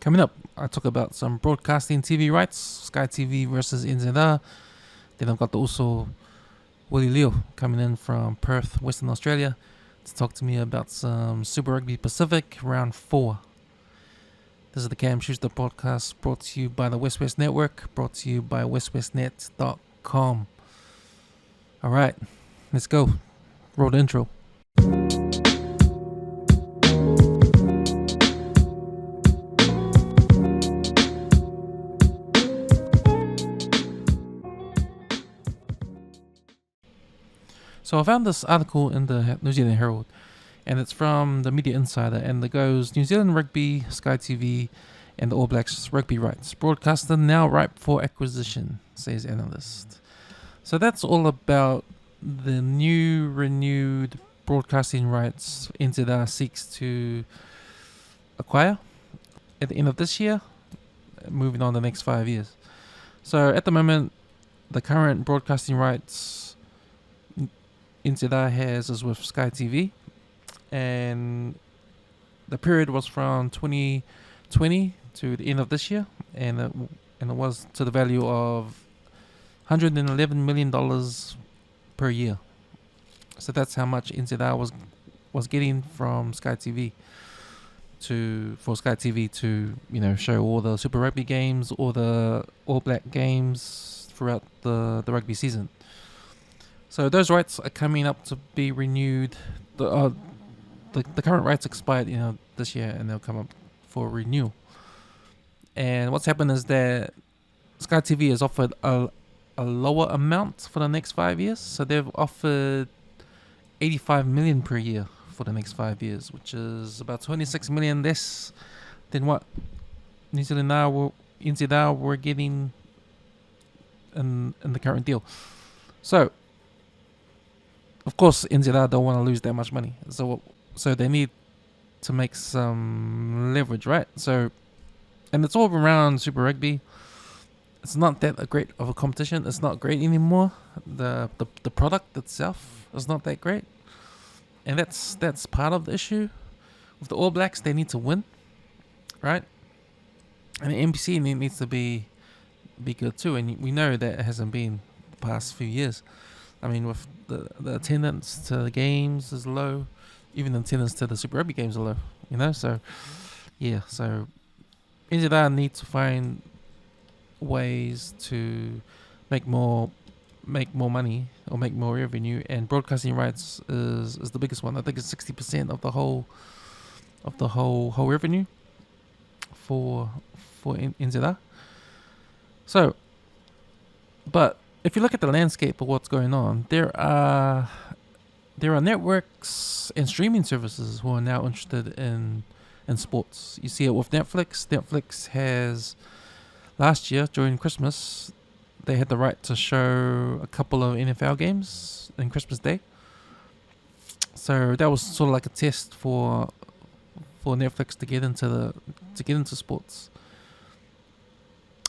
Coming up, I talk about some broadcasting TV rights, Sky TV versus NZR. Then I've got also Willie Lio coming in from Perth, Western Australia, to talk to me about some Super Rugby Pacific Round 4. This is the Cam SCHUSTER podcast brought to you by the WesWes Network, brought to you by WesWesNet.com. Alright, let's go. Roll the intro. So I found this article in the New Zealand Herald, and it's from the Media Insider, and it goes, New Zealand Rugby, Sky TV, and the All Blacks rugby rights. Broadcaster now ripe for acquisition, says analyst. So that's all about the renewed broadcasting rights NZR seeks to acquire at the end of this year, moving on the next 5 years. So at the moment, the current broadcasting rights NZR has is with Sky TV, and the period was from 2020 to the end of this year, and it was to the value of $111 million per year. So that's how much NZR was getting from Sky TV for Sky TV to show all the Super Rugby games, all the All Black games throughout the rugby season. So those rights are coming up to be renewed. The current rights expired this year, and they'll come up for renewal. And what's happened is that Sky TV has offered a lower amount for the next 5 years. So they've offered $85 million per year for the next 5 years, which is about $26 million less than what NZR were getting in the current deal. So, of course, NZR don't want to lose that much money, so they need to make some leverage, right? So, and it's all around Super Rugby. It's not that great of a competition. It's not great anymore. The product itself is not that great, and that's part of the issue with the All Blacks. They need to win, right? And the NBC needs to be good too. And we know that it hasn't been the past few years. I mean, with the attendance to the games is low, even the attendance to the Super Rugby games are low, so yeah, so NZR need to find ways to make more money or make more revenue, and broadcasting rights is the biggest one. I think it's 60% of the whole revenue for NZR. So, but if you look at the landscape of what's going on, there are networks and streaming services who are now interested in sports. You see it with Netflix. Netflix has, last year during Christmas, they had the right to show a couple of NFL games on Christmas Day. So that was sort of like a test for Netflix to get into sports.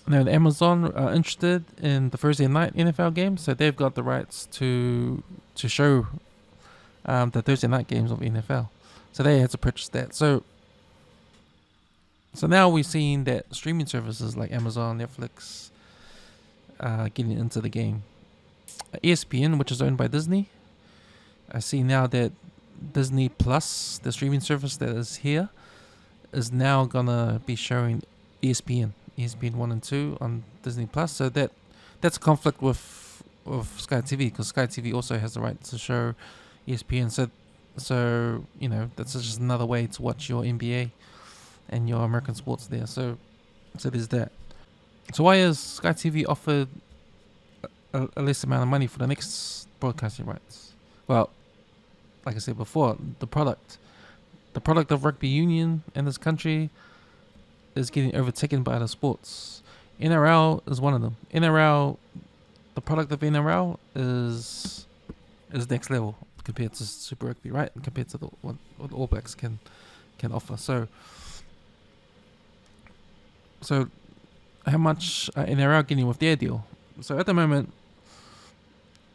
Now, Amazon are interested in the Thursday night NFL games, so they've got the rights to show the Thursday night games of NFL. So they had to purchase that. So now we're seeing that streaming services like Amazon, Netflix, getting into the game. ESPN, which is owned by Disney, I see now that Disney Plus, the streaming service that is here, is now gonna be showing ESPN 1 and 2 on Disney Plus. So that's a conflict with Sky TV, because Sky TV also has the right to show ESPN. So that's just another way to watch your NBA and your American sports there. So there's that. So why is Sky TV offered a less amount of money for the next broadcasting rights? Well, like I said before, the product of rugby union in this country is getting overtaken by other sports. NRL is one of them. The product of NRL is next level compared to Super Rugby, right? And compared to what the All Blacks can offer. So how much are NRL getting with their deal? So at the moment,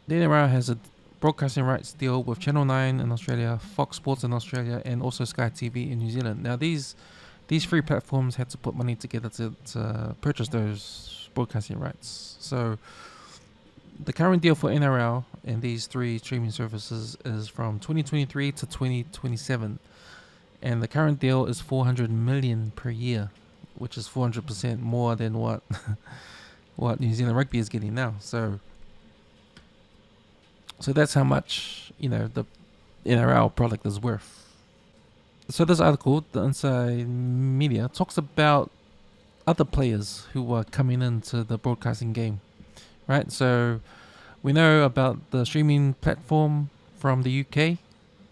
the NRL has a broadcasting rights deal with Channel 9 in Australia, Fox Sports in Australia, and also Sky TV in New Zealand. Now these these three platforms had to put money together to purchase those broadcasting rights. So the current deal for NRL and these three streaming services is from 2023 to 2027. And the current deal is 400 million per year, which is 400% more than what what New Zealand Rugby is getting now. So that's how much, the NRL product is worth. So this article, the Inside Media, talks about other players who are coming into the broadcasting game, right? So we know about the streaming platform from the UK,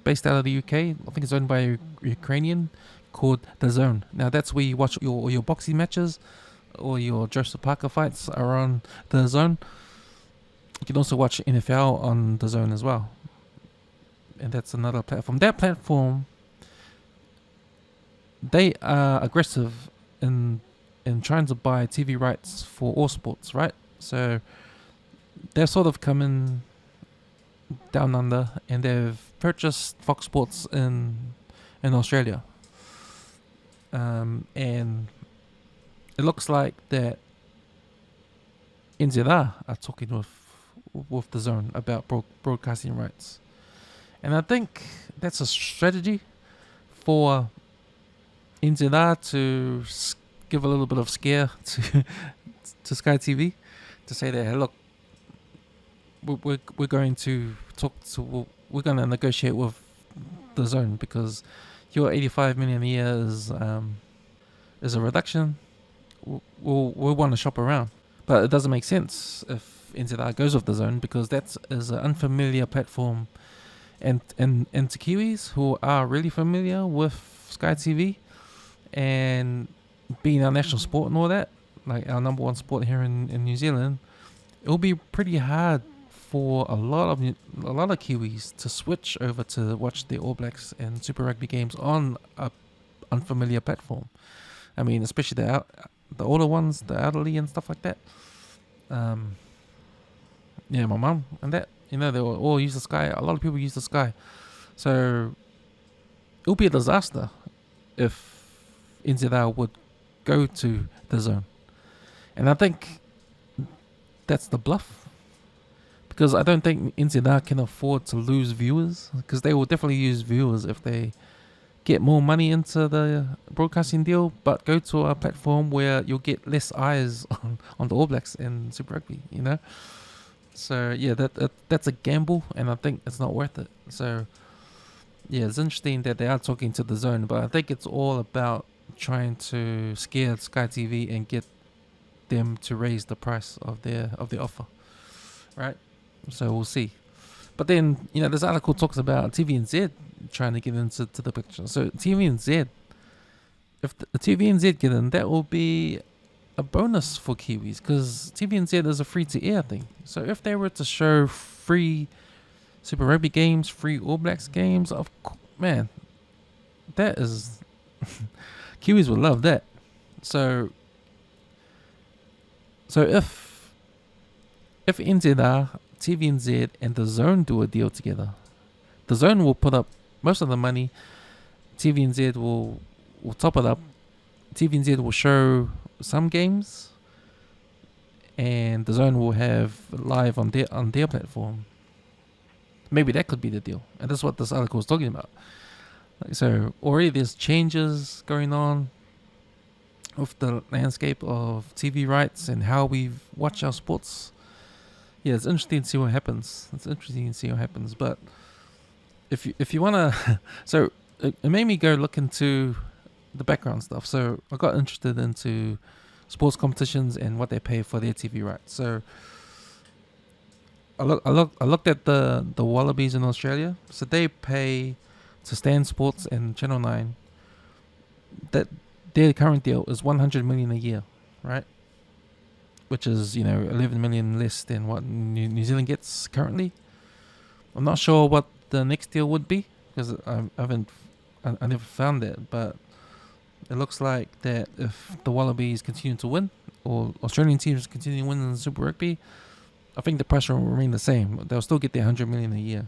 based out of the UK. I think it's owned by a Ukrainian, called DAZN. Now that's where you watch your boxing matches or your Joseph Parker fights are on DAZN. You can also watch NFL on DAZN as well. And that's another platform. That platform, they are aggressive in trying to buy TV rights for all sports, right? So they've sort of come in down under, and they've purchased Fox Sports in Australia. And it looks like that NZR are talking with DAZN about broadcasting rights. And I think that's a strategy for NZR to give a little bit of scare to Sky TV, to say that, hey, look, we're going to we're going to negotiate with DAZN because your 85 million a year is a reduction. We'll want to shop around, but it doesn't make sense if NZR goes with DAZN, because that is an unfamiliar platform, and to Kiwis who are really familiar with Sky TV and being our national sport and all that, like our number one sport here in New Zealand, it will be pretty hard for a lot of Kiwis to switch over to watch the All Blacks and Super Rugby games on a unfamiliar platform. I mean, especially the older ones, the elderly and stuff like that. My mum and that, they all use the Sky. A lot of people use the Sky. So it would be a disaster if NZR would go to DAZN. And I think that's the bluff, because I don't think NZR can afford to lose viewers, because they will definitely use viewers if they get more money into the broadcasting deal, but go to a platform where you'll get less eyes on the All Blacks and Super Rugby, So yeah, that's a gamble, and I think it's not worth it. So yeah, it's interesting that they are talking to DAZN, but I think it's all about trying to scare Sky TV and get them to raise the price of the offer, right? So we'll see. But then, this article talks about TVNZ trying to get into the picture. So TVNZ, if the TVNZ get in, that will be a bonus for Kiwis, because TVNZ is a free-to-air thing. So if they were to show free Super Rugby games, free All Blacks games, man, that is... Kiwis would love that. So if NZR, TVNZ and DAZN do a deal together, DAZN will put up most of the money, TVNZ will top it up, TVNZ will show some games, and DAZN will have live on their platform. Maybe that could be the deal, and that's what this article is talking about. So already there's changes going on with the landscape of TV rights and how we watch our sports. Yeah, it's interesting to see what happens. But if you wanna, so it made me go look into the background stuff. So I got interested into sports competitions and what they pay for their TV rights. So I looked at the Wallabies in Australia. So they pay to Stan Sports and Channel 9, that their current deal is 100 million a year, right? Which is 11 million less than what New Zealand gets currently. I'm not sure what the next deal would be, because I never found that, but it looks like that if the Wallabies continue to win, or Australian teams continue to win in Super Rugby, I think the price will remain the same. They'll still get their 100 million a year.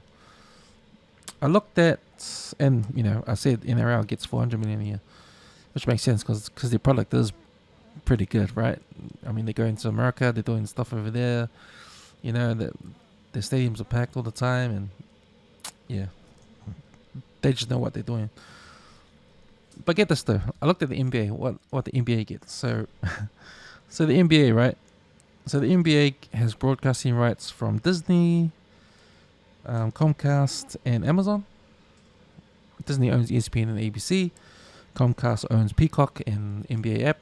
I looked at, and I said NRL gets 400 million a year. which makes sense because their product is pretty good, right? I mean, they're going to America, they're doing stuff over there. You know, their stadiums are packed all the time, and yeah, they just know what they're doing. But get this though, I looked at the NBA, what the NBA gets. So, so the NBA, right? So the NBA has broadcasting rights from Disney, Comcast, and Amazon. Disney owns ESPN and ABC. Comcast owns Peacock and NBA app,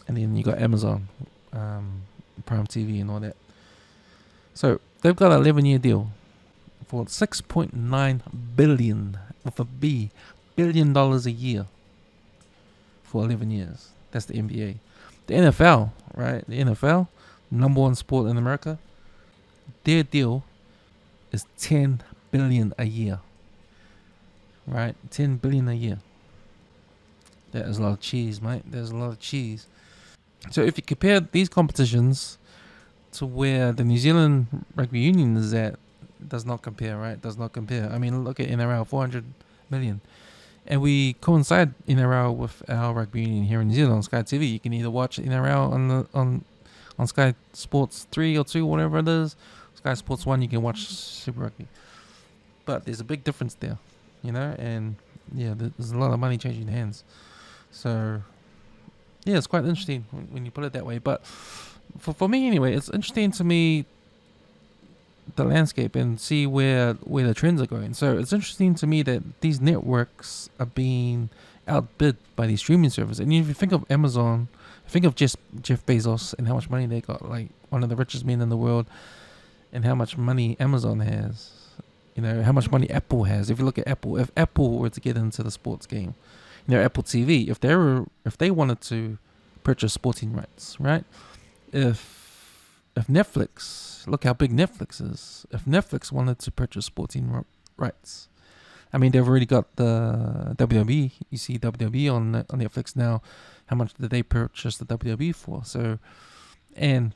and then you got Amazon, Prime TV, and all that. So they've got an 11-year deal for $6.9 billion with a B, $billion a year for 11 years. That's the NBA. The NFL, right? The NFL, number one sport in America. Their deal is $10 billion a year. Right? $10 billion a year. That is a lot of cheese, mate. There's a lot of cheese. So if you compare these competitions to where the New Zealand Rugby Union is at, it does not compare, right? Does not compare. I mean, look at NRL, 400 million. And we coincide NRL with our rugby union here in New Zealand on Sky TV. You can either watch NRL on Sky Sports 3 or 2, whatever it is. Sky Sports 1, you can watch Super Rugby. But there's a big difference there, you know? And yeah, there's a lot of money changing hands. So yeah, it's quite interesting when you put it that way. But for me anyway, it's interesting to me, the landscape, and see where the trends are going. So it's interesting to me that these networks are being outbid by these streaming services. And if you think of Amazon, think of just Jeff Bezos and how much money they got, like one of the richest men in the world, and how much money Amazon has. You know, how much money Apple has. If you look at Apple, if Apple were to get into the sports game, you know, Apple TV, if they wanted to purchase sporting rights, right? If Netflix, look how big Netflix is. If Netflix wanted to purchase sporting rights, I mean, they've already got the WWE. You see WWE on Netflix now. How much did they purchase the WWE for? So, and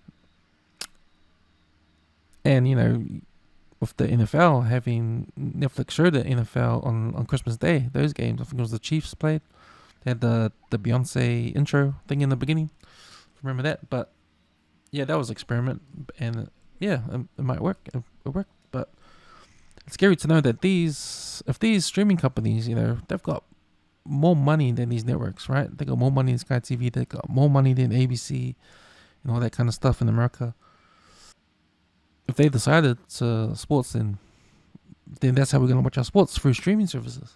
you know, with the NFL having Netflix show the NFL on Christmas Day, those games, I think it was the Chiefs played. They had the Beyonce intro thing in the beginning. Remember that? But yeah, that was an experiment, and yeah, it might work. It worked, but it's scary to know that if these streaming companies, you know, they've got more money than these networks, right? They got more money than Sky TV. They got more money than ABC, and all that kind of stuff in America. If they decided to sports, then that's how we're gonna watch our sports, through streaming services.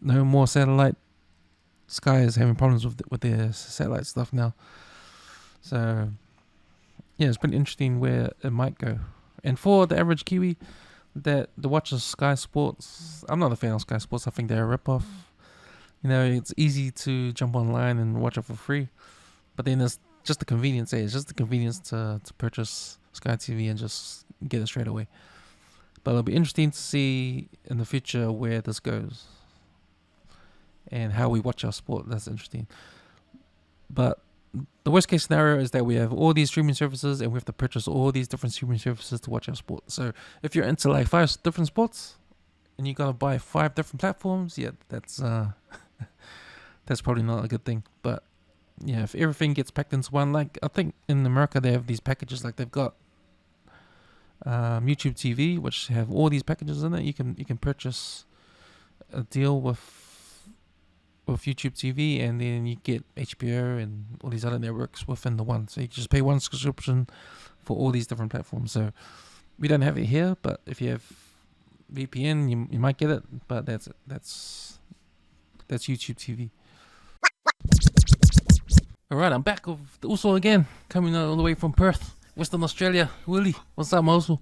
No more satellite. Sky is having problems with their satellite stuff now. So yeah, it's pretty interesting where it might go. And for the average Kiwi that watches Sky Sports, I'm not a fan of Sky Sports. I think they're a ripoff. You know, it's easy to jump online and watch it for free, but then there's just the convenience. It's just the convenience to purchase Sky TV and just get it straight away. But it'll be interesting to see in the future where this goes and how we watch our sport. That's interesting. But the worst case scenario is that we have all these streaming services and we have to purchase all these different streaming services to watch our sport. So if you're into like 5 different sports and you gotta buy 5 different platforms, yeah, that's that's probably not a good thing. But yeah, if everything gets packed into one, like I think in America they have these packages, like they've got YouTube TV, which have all these packages in it. You can purchase a deal with YouTube TV, and then you get HBO and all these other networks within the one. So you just pay one subscription for all these different platforms. So we don't have it here, but if you have VPN, you might get it. But that's it. That's YouTube TV. All right, I'm back with the Uso again, coming all the way from Perth, Western Australia. Willie, what's up, Uso?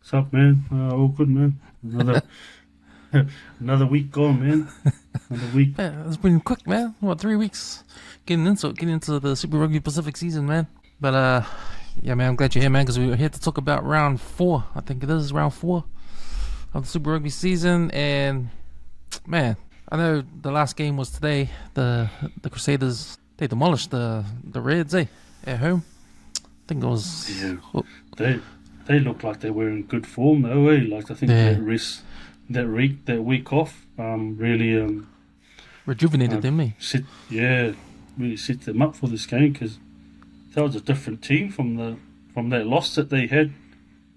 What's up, man? All good, man. Another week gone, man. Another week. Man, it's been quick, man. What, 3 weeks? Getting into the Super Rugby Pacific season, man. But yeah, man, I'm glad you're here, man, because we're here to talk about round 4. I think it is round 4 of the Super Rugby season. And man, I know the last game was today. The Crusaders, they demolished the Reds, at home. I think it was. Yeah. They looked like they were in good form, though, Like I think that week off really Rejuvenated them, eh? Really set them up for this game because that was a different team from that loss that they had.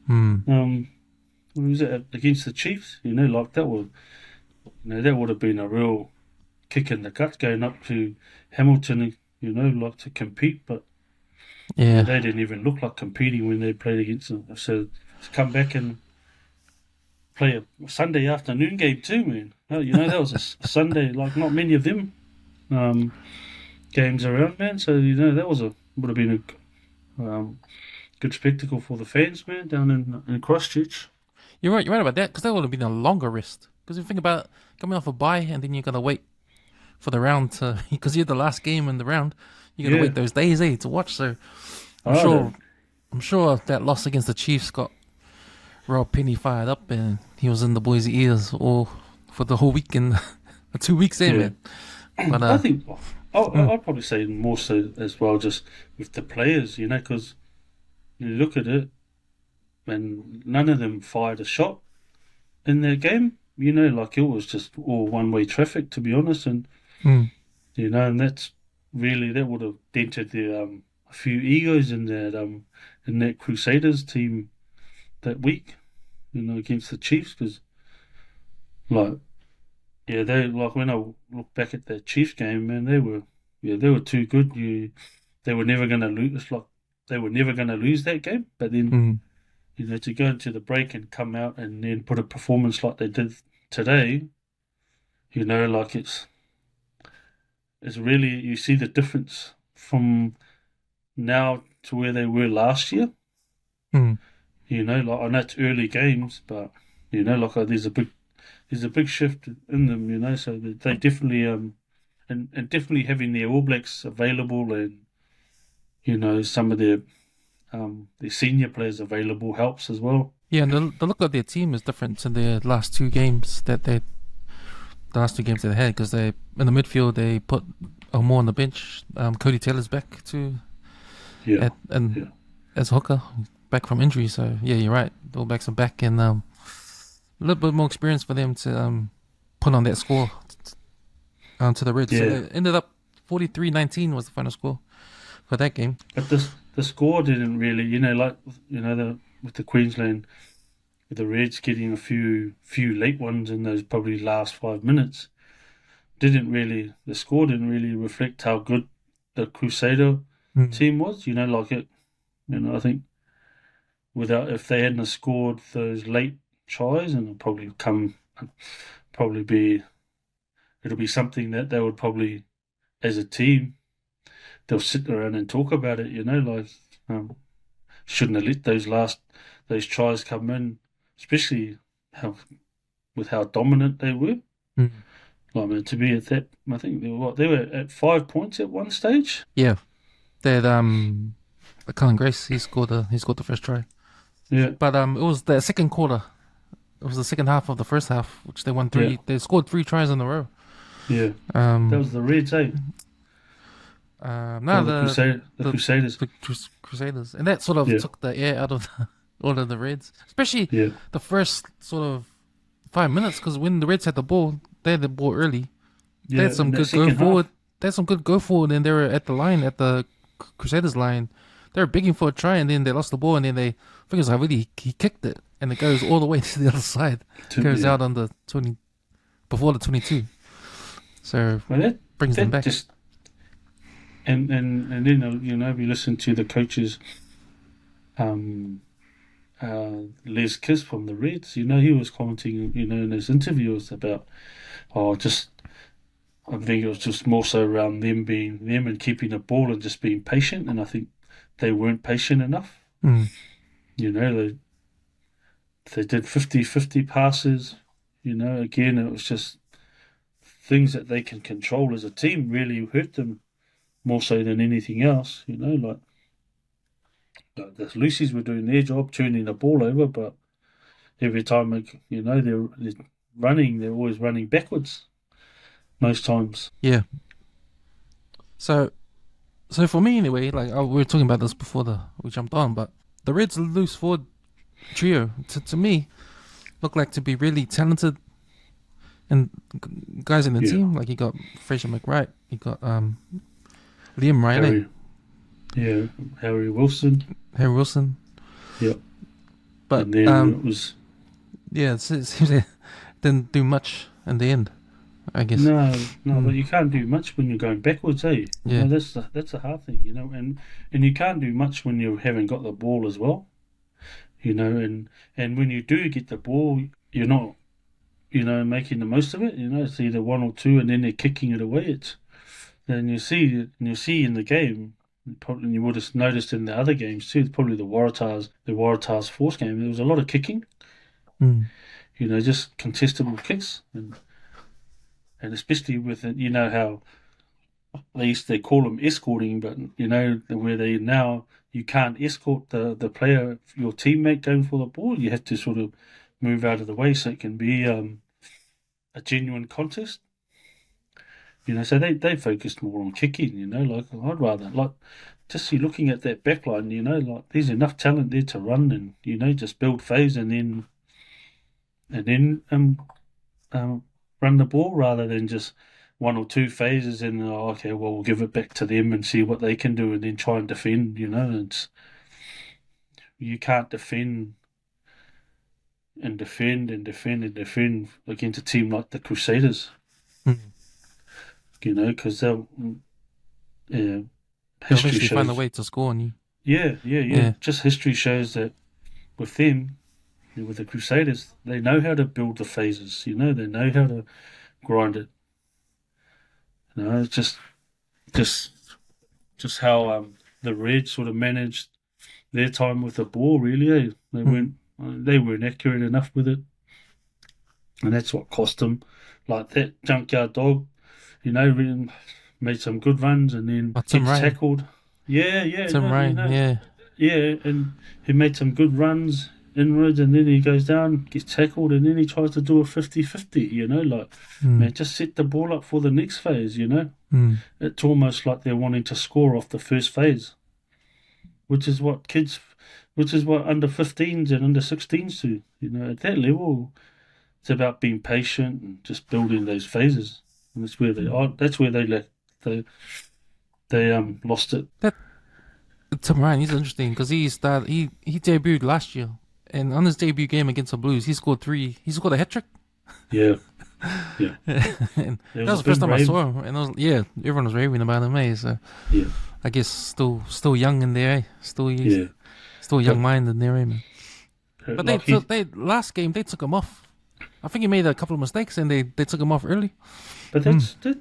What was it against the Chiefs? Like that would have been a real kick in the gut going up to Hamilton. Like to compete, but Yeah. they didn't even look like competing when they played against them. So to come back and play a Sunday afternoon game too, man. That was a Sunday, like not many of them games around, man. So that would have been a good spectacle for the fans, man, down in Christchurch. You're right about that, because that would have been a longer rest. Because if you think about coming off a bye and then you're gonna wait for the round to, because you're the last game in the round, you're gonna wait those days, to watch. So I'm sure that loss against the Chiefs got Rob Penny fired up, and he was in the boys' ears all for the whole week and 2 weeks in, man. But I think I'd probably say more so as well, just with the players, because you look at it, and none of them fired a shot in their game. Like it was just all one-way traffic, to be honest, and and that's really, that would have dented their a few egos in that Crusaders team that week, against the Chiefs, because they, like, when I look back at that Chiefs game, man, they were too good. They were never going to lose. It's like they were never going to lose that game. But then, to go into the break and come out and then put a performance like they did today, like it's really, you see the difference from now to where they were last year. Like, I know it's early games, but like there's a big shift in them. So they definitely and definitely having their All Blacks available, and some of their senior players available helps as well. Yeah, and the look of their team is different to their last two games that they had, because they, in the midfield, they put more on the bench. Cody Taylor's back too, as hooker, back from injury. So yeah, you're right. The All Blacks are back, and a little bit more experience for them to put on that score to the Reds. So it ended up 43-19 was the final score for that game. But the score didn't really, with the Queensland, with the Reds getting a few late ones in those probably last 5 minutes, the score didn't really reflect how good the Crusader team was. Like it, I think if they hadn't scored those late tries, and it'll be something that they would probably, as a team, they'll sit around and talk about it. Shouldn't have let those tries come in, especially with how dominant they were. Like, man, to be at that, I think they were at 5 points at one stage. Yeah, that Colin Grace, he scored the first try. Yeah, but it was the second quarter. It was the second half of the first half, which they won 3. Yeah. They scored 3 tries in a row. Yeah, that was the Reds, eh? The Crusaders. The Crusaders, and that sort of took the air out of all of the Reds, especially the first sort of 5 minutes, because when the Reds had the ball, they had the ball early. They had some good go forward. They had some good go forward, and they were at the line, at the Crusaders line. They were begging for a try, and then they lost the ball, and then I think it was Havili, he kicked it, and it goes all the way to the other side. Goes out on the 20, before the 22. So that brings them back. And then we listened to the coaches, Les Kiss from the Reds. He was commenting, in his interviews about, I think it was just more so around them being them and keeping the ball and just being patient. And I think they weren't patient enough. They did 50-50 passes. Again, it was just things that they can control as a team really hurt them more so than anything else. Like the Lucy's were doing their job, turning the ball over, but every time they're running, they're always running backwards. Most times. Yeah. So for me anyway, like we were talking about this before we jumped on, but the Reds' loose forward trio to me look like to be really talented And guys in the Yeah. team, like you got Fraser McWright, you got Liam Riley, Harry Wilson. Harry Wilson. Yep. But And then it was it seems they didn't do much in the end, I guess. no, but you can't do much when you're going backwards, eh? Yeah. You know, that's the hard thing, you know, and you can't do much when you haven't got the ball as well, you know, and when you do get the ball, you're not, you know, making the most of it. You know, it's either one or two, and then they're kicking it away. And you see in the game. Probably you would have noticed in the other games too. Probably the Waratahs Force game. There was a lot of kicking. Mm. You know, just contestable kicks, and especially with it, you know how they call them escorting, but you know where they now you can't escort the player, your teammate going for the ball. You have to sort of move out of the way so it can be a genuine contest. You know, so they focused more on kicking. You know, like I'd rather like just see looking at that backline. You know, like there's enough talent there to run and you know just build phase and then run the ball rather than just one or two phases and okay, well we'll give it back to them and see what they can do and then try and defend. You know, you can't defend against a team like the Crusaders. Mm. You know, because they'll history shows, find a way to score on you. Yeah. Just history shows that with them, with the Crusaders, they know how to build the phases. You know, they know how to grind it. You know, it's just how the Reds sort of managed their time with the ball. Really, they weren't accurate enough with it, and that's what cost them. Like that junkyard dog. You know, made some good runs and then gets tackled. Yeah. Yeah, and he made some good runs inwards and then he goes down, gets tackled, and then he tries to do a 50-50, you know, like, man, just set the ball up for the next phase, you know. It's almost like they're wanting to score off the first phase, which is what under 15s and under 16s do, you know. At that level, it's about being patient and just building those phases. And that's where they are. That's where they lost it. Tim Ryan, he's interesting because he debuted last year, and on his debut game against the Blues, he scored a hat trick. Yeah. And that was the first time I saw him, and everyone was raving about him. So yeah, I guess still young in there, still young mind in there, man. But they last game they took him off. I think he made a couple of mistakes and they took him off early. But that's the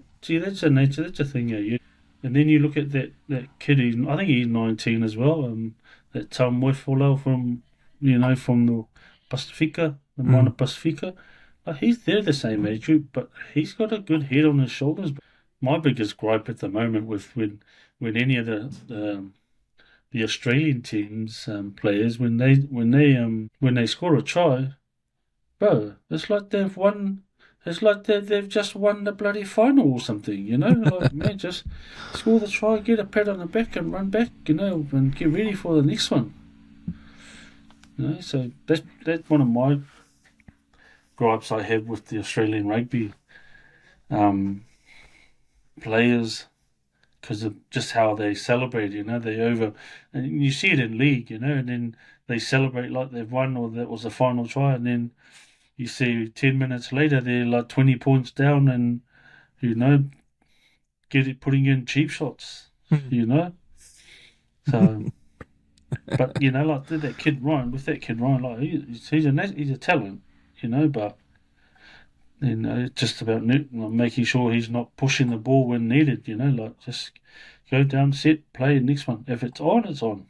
nature. That's the thing, yeah. And then you look at that kid. I think he's 19 as well. That Tom Wefolo from the Pacifica, the minor Pacifica. Like they're the same age group, but he's got a good head on his shoulders. My biggest gripe at the moment with when any of the Australian teams players when they score a try. Bro, it's like they've won. It's like they've just won the bloody final or something, you know. Like, man, just score the try, get a pat on the back, and run back, you know, and get ready for the next one. You know, so that's one of my gripes I have with the Australian rugby players because of just how they celebrate. You know, and you see it in league, you know, and then they celebrate like they've won or that was the final try, and then you see 10 minutes later they're like 20 points down and, you know, putting in cheap shots, you know. So, but, you know, like that kid Ryan, like he's a talent, you know, but, you know, it's just about making sure he's not pushing the ball when needed, you know, like just go down, set, play, next one. If it's on, it's on.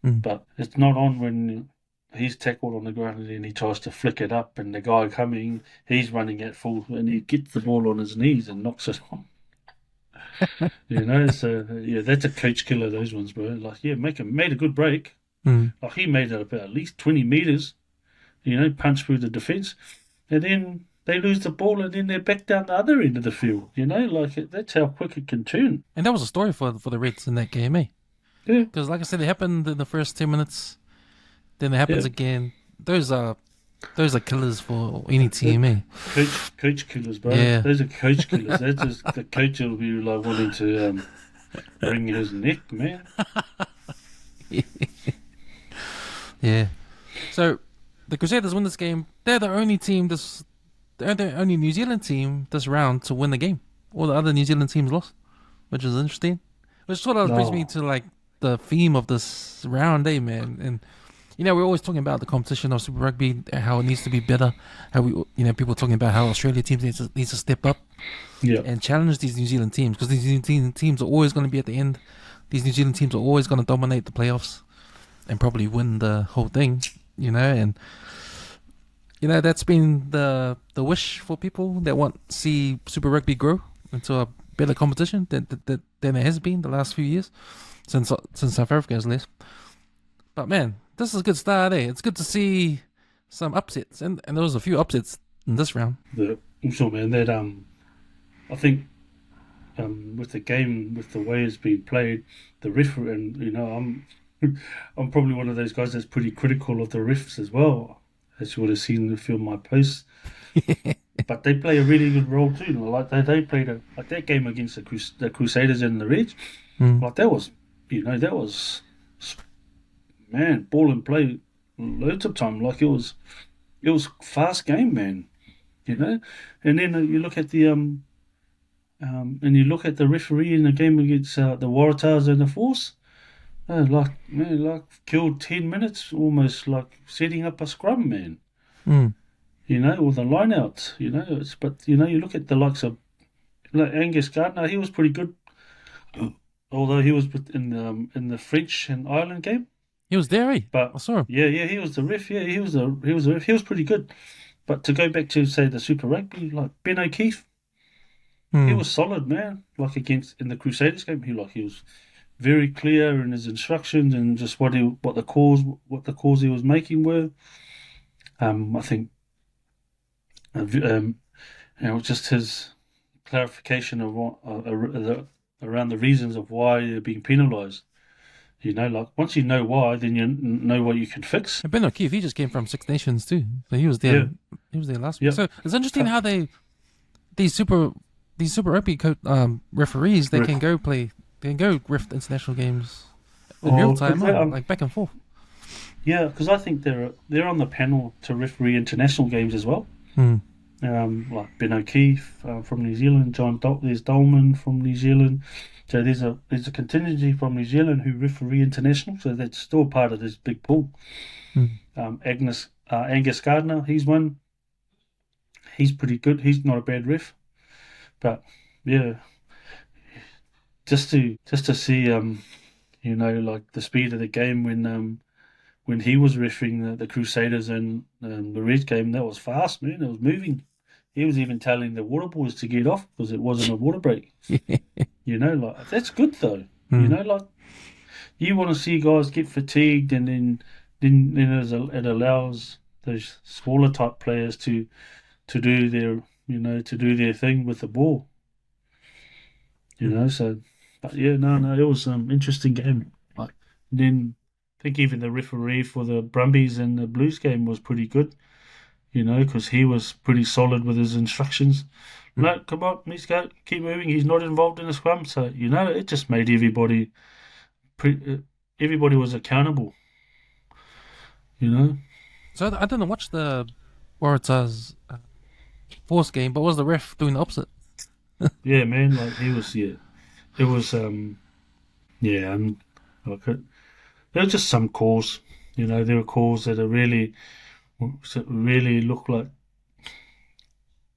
But it's not on when he's tackled on the ground and then he tries to flick it up and the guy coming, he's running at full and he gets the ball on his knees and knocks it on. You know, so yeah, that's a coach killer, those ones, bro. Like, yeah, made a good break. Like he made it about at least 20 meters, you know, punch through the defense, and then they lose the ball and then they're back down the other end of the field, you know, like that's how quick it can turn. And that was a story for the Reds in that game, eh? Yeah. Because like I said, it happened in the first 10 minutes. Then it happens again. Those Those are killers for any team, eh? Coach killers, bro. Yeah. Those are coach killers. That's just the coach will be like wanting to wring his neck, man. Yeah. So the Crusaders win this game. They're the only team they're the only New Zealand team this round to win the game. All the other New Zealand teams lost, which is interesting. Which sort of brings me to like the theme of this round, eh, man? And we're always talking about the competition of Super Rugby, how it needs to be better. How people talking about how Australia teams needs to step up, and challenge these New Zealand teams, because these New Zealand teams are always going to be at the end. These New Zealand teams are always going to dominate the playoffs and probably win the whole thing, and that's been the wish for people that want to see Super Rugby grow into a better competition than it has been the last few years since South Africa has left. But man, this is a good start, eh? It's good to see some upsets, and there was a few upsets in this round. Also, man, that I think with the game, with the way it's been played, the referee, and I'm probably one of those guys that's pretty critical of the refs as well, as you would have seen if you my posts. But they play a really good role too. Like they played that game against the Crusaders in the Reds. Like that was man, ball and play loads of time. Like it was fast game, man. And then you look at the referee in the game against the Waratahs and the Force. Like killed 10 minutes almost, like setting up a scrum, man. Or the line outs. But you look at the likes of like Angus Gardner. He was pretty good, although he was in the French and Ireland game. He was there, eh? But I saw him. Yeah, he was the ref. Yeah, he was the ref. He was pretty good. But to go back to say the Super Rugby, like Ben O'Keefe, he was solid, man. Like in the Crusaders game, he was very clear in his instructions and just what the calls he was making were. I think, just his clarification of what around the reasons of why they're being penalised. Like once you know why, then you know what you can fix. And Ben O'Keefe, he just came from Six Nations too, so he was there. Yeah. He was there last week. So it's interesting how these Super Rugby referees can go ref international games in real time, like back and forth. Yeah, because I think they're on the panel to referee international games as well. Like Ben O'Keefe from New Zealand, there's Dolman from New Zealand. So there's a contingency from New Zealand who referee international, so that's still part of this big pool. Angus Gardner, he's one. He's pretty good. He's not a bad ref, but yeah, just to see like the speed of the game when he was refereeing the Crusaders and the Reds game, that was fast, man. It was moving. He was even telling the water boys to get off because it wasn't a water break. Like that's good though. Like you want to see guys get fatigued, and then it allows those smaller type players to do their thing with the ball. So, but yeah, no, it was an interesting game. Like then I think even the referee for the Brumbies and the Blues game was pretty good. Because he was pretty solid with his instructions. No, come on, let's go, keep moving. He's not involved in the scrum, so it just made everybody was accountable. So I didn't watch the Waratahs Force game, but was the ref doing the opposite? Yeah, man, like he was. Yeah, it was. Like there were just some calls. There were calls that really looked like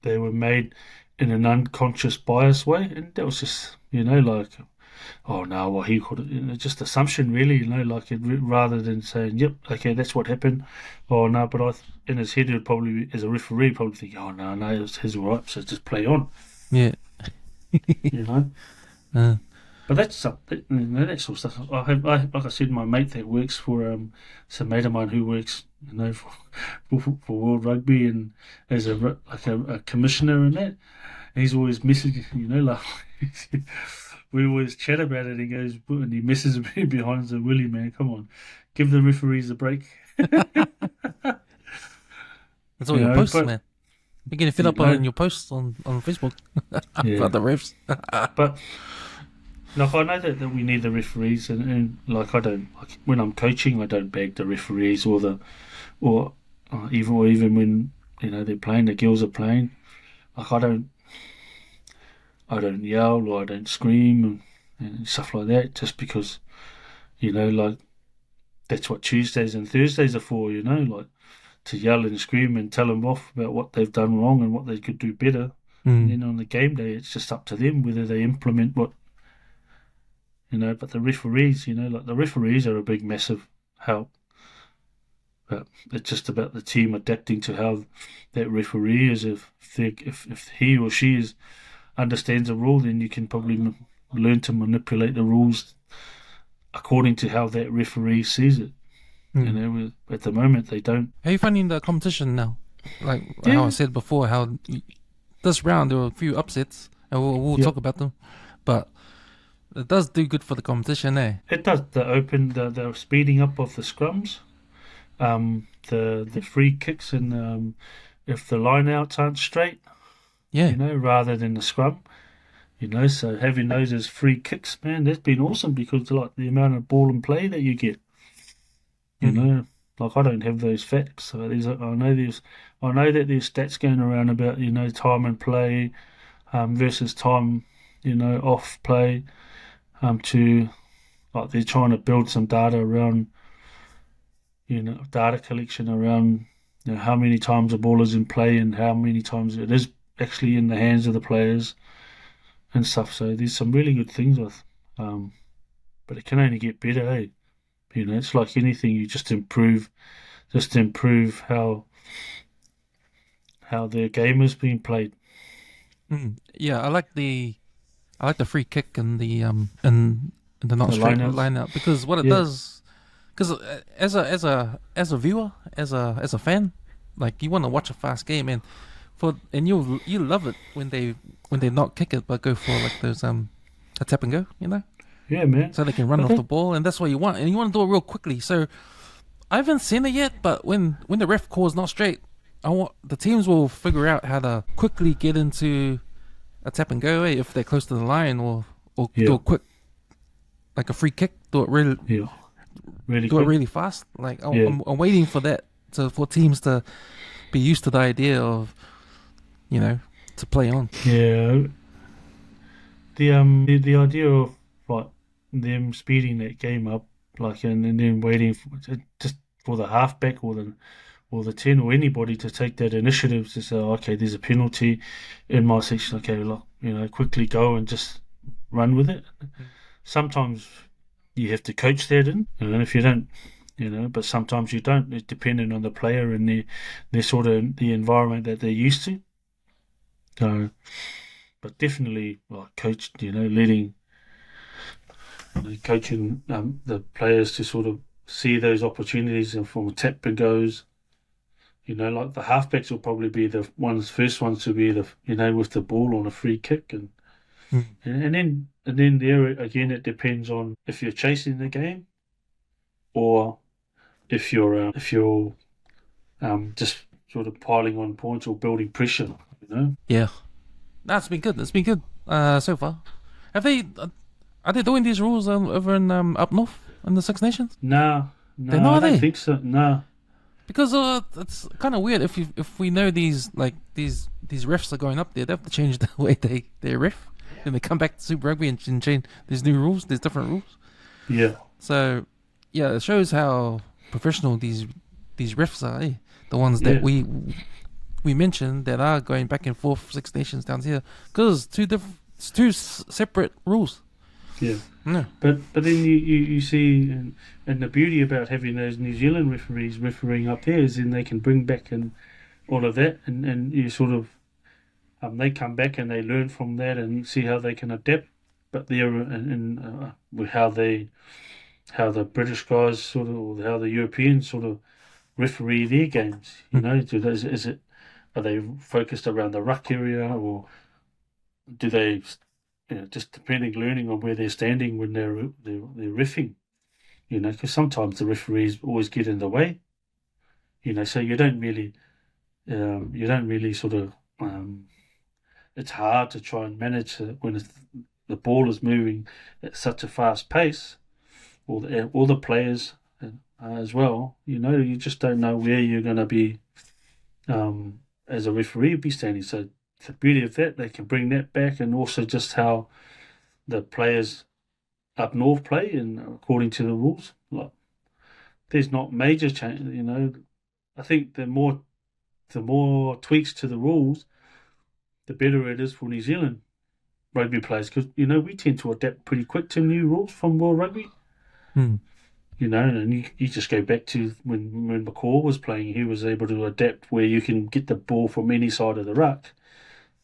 they were made in an unconscious bias way, and that was just like, oh no, well he could just assumption really, like rather than saying yep, okay, that's what happened. Oh no, but in his head, he'd probably, as a referee, probably think, oh no, it was his right, so just play on. Yeah. But that's that sort of stuff. Like I said, my mate that works for it's a mate of mine who works for World Rugby and as a commissioner and that. And he's always messaging, like we always chat about it. He goes and he messes me behind, so Willie, man, come on, give the referees a break. It's all your posts, man. You're getting fed up no, on your posts on Facebook yeah. about the refs. But like I know that we need the referees, and like I don't like when I'm coaching, I don't bag the referees or even when they're playing, the girls are playing. Like I don't yell or I don't scream and stuff like that, just because like that's what Tuesdays and Thursdays are for. Like to yell and scream and tell them off about what they've done wrong and what they could do better. And then on the game day, it's just up to them whether they implement what. But the referees, like the referees are a big, massive help. But it's just about the team adapting to how that referee is. If he or she understands a rule, then you can probably learn to manipulate the rules according to how that referee sees it. At the moment they don't. How are you finding the competition now? Like how I said before, how this round there were a few upsets, and we'll talk about them, but it does do good for the competition, eh? It does. The speeding up of the scrums, the free kicks, and if the line outs aren't straight, rather than the scrum, so having those as free kicks, man, that's been awesome because like the amount of ball and play that you get, like I don't have those facts. So I know that there's stats going around about time and play, versus time, off play. To like they're trying to build some data around, data collection around, how many times a ball is in play and how many times it is actually in the hands of the players and stuff. So there's some really good things with, but it can only get better, eh? It's like anything, you just improve how their game is being played. Yeah, I like the free kick and the not straight line out, because what it does, because as a viewer, as a fan, like you want to watch a fast game, and you love it when they not kick it but go for like those a tap and go, Yeah, man. So they can run off the ball, and that's what you want, and you want to do it real quickly. So I haven't seen it yet, but when the ref calls not straight, the teams will figure out how to quickly get into a tap and go, if they're close to the line, or do a quick, like a free kick, do it really fast. Like I'm waiting for that, for teams to be used to the idea of, to play on. Yeah, the idea of like them speeding that game up, like and then waiting just for the halfback or the 10 or anybody to take that initiative to say, okay, there's a penalty in my section, okay, look, quickly go and just run with it. Sometimes you have to coach that in, and if you don't, but sometimes you don't. It's dependent on the player and their sort of the environment that they're used to. So, but definitely, like coaching the players to sort of see those opportunities and from tap and goes. Like the halfbacks will probably be the first ones to be with the ball on a free kick, and then there again it depends on if you're chasing the game or if you're just sort of piling on points or building pressure. Yeah, that's been good. That's been good so far. Are they doing these rules over in up north in the Six Nations? No, I don't think so. No. Because it's kind of weird if we know these refs are going up there, they have to change the way they ref. Then they come back to Super Rugby and change these new rules, these different rules. Yeah. So yeah, it shows how professional these refs are. Eh? The ones that we mentioned that are going back and forth Six Nations down here, because it's two separate rules. Yeah. No. But then you see, and the beauty about having those New Zealand referees refereeing up there is then they can bring back and all of that, and you sort of they come back and they learn from that and see how they can adapt. But they're how the British guys sort of, or how the Europeans sort of referee their games. Are they focused around the ruck area, or do they? Just learning on where they're standing when they're riffing, because sometimes the referees always get in the way, so you don't really, you don't really sort of. It's hard to try and manage it when the ball is moving at such a fast pace, all the players as well. You just don't know where you're going to be as a referee be standing. So the beauty of that, they can bring that back, and also just how the players up north play, and according to the rules, like there's not major change. I think the more tweaks to the rules, the better it is for New Zealand rugby players, because we tend to adapt pretty quick to new rules from World Rugby. Hmm. And you just go back to when McCaw was playing, he was able to adapt where you can get the ball from any side of the ruck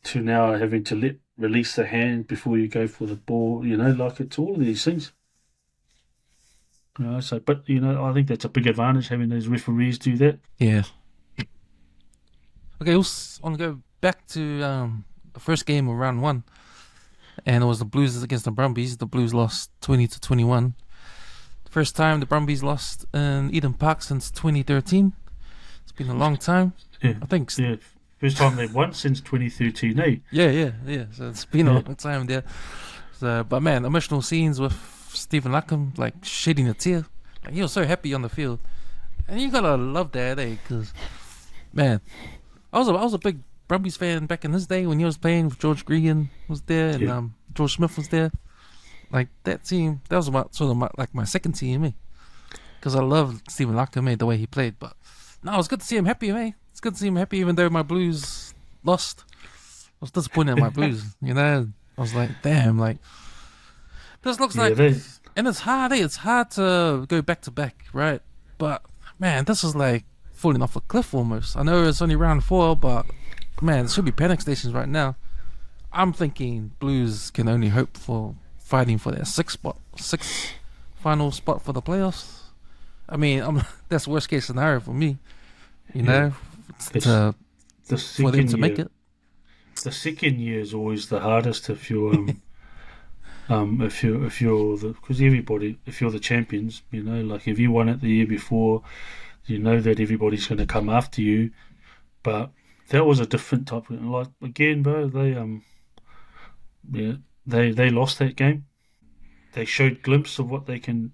to now having to release the hand before you go for the ball. Like it's all of these things. But I think that's a big advantage having those referees do that. Yeah. Okay, I want to go back to the first game of round one, and it was the Blues against the Brumbies. The Blues lost 20-21. The first time the Brumbies lost in Eden Park since 2013. It's been a long time. Yeah, I think. Yeah, first time they've won since 2013, eh? Yeah. So it's been a long time there. So, but man, emotional scenes with Stephen Larkham, like shedding a tear. Like, he was so happy on the field, and you gotta love that, eh? Because man, I was a big Brumbies fan back in his day when he was playing with George Gregan was there, and George Smith was there. Like that team, that was my second team, eh? Because I love Stephen Larkham, the way he played. But no, it was good to see him happy, eh? It's good to see him happy, even though my Blues lost. I was disappointed in my Blues, I was like, damn, like this looks like, and it's hard, eh? It's hard to go back to back, right? But man, this is like falling off a cliff almost. I know it's only round 4, but man, there should be panic stations right now. I'm thinking Blues can only hope for fighting for their sixth final spot for the playoffs. I mean, that's worst case scenario for me. For them to make it. The second year is always the hardest if you're if you're because if you're the champions, like if you won it the year before, you know that everybody's going to come after you. But that was a different type of, like, again, bro. They lost that game. They showed glimpse of what they can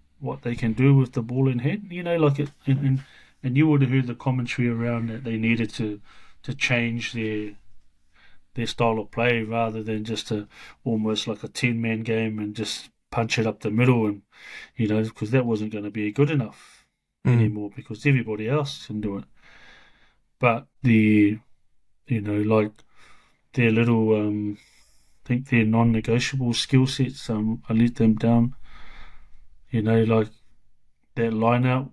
do with the ball in hand. Like it, and you would have heard the commentary around that they needed to change their style of play rather than just almost like a 10-man game and just punch it up the middle, and because that wasn't going to be good enough anymore because everybody else can do it. But like their little I think their non-negotiable skill sets I let them down. Like that line out,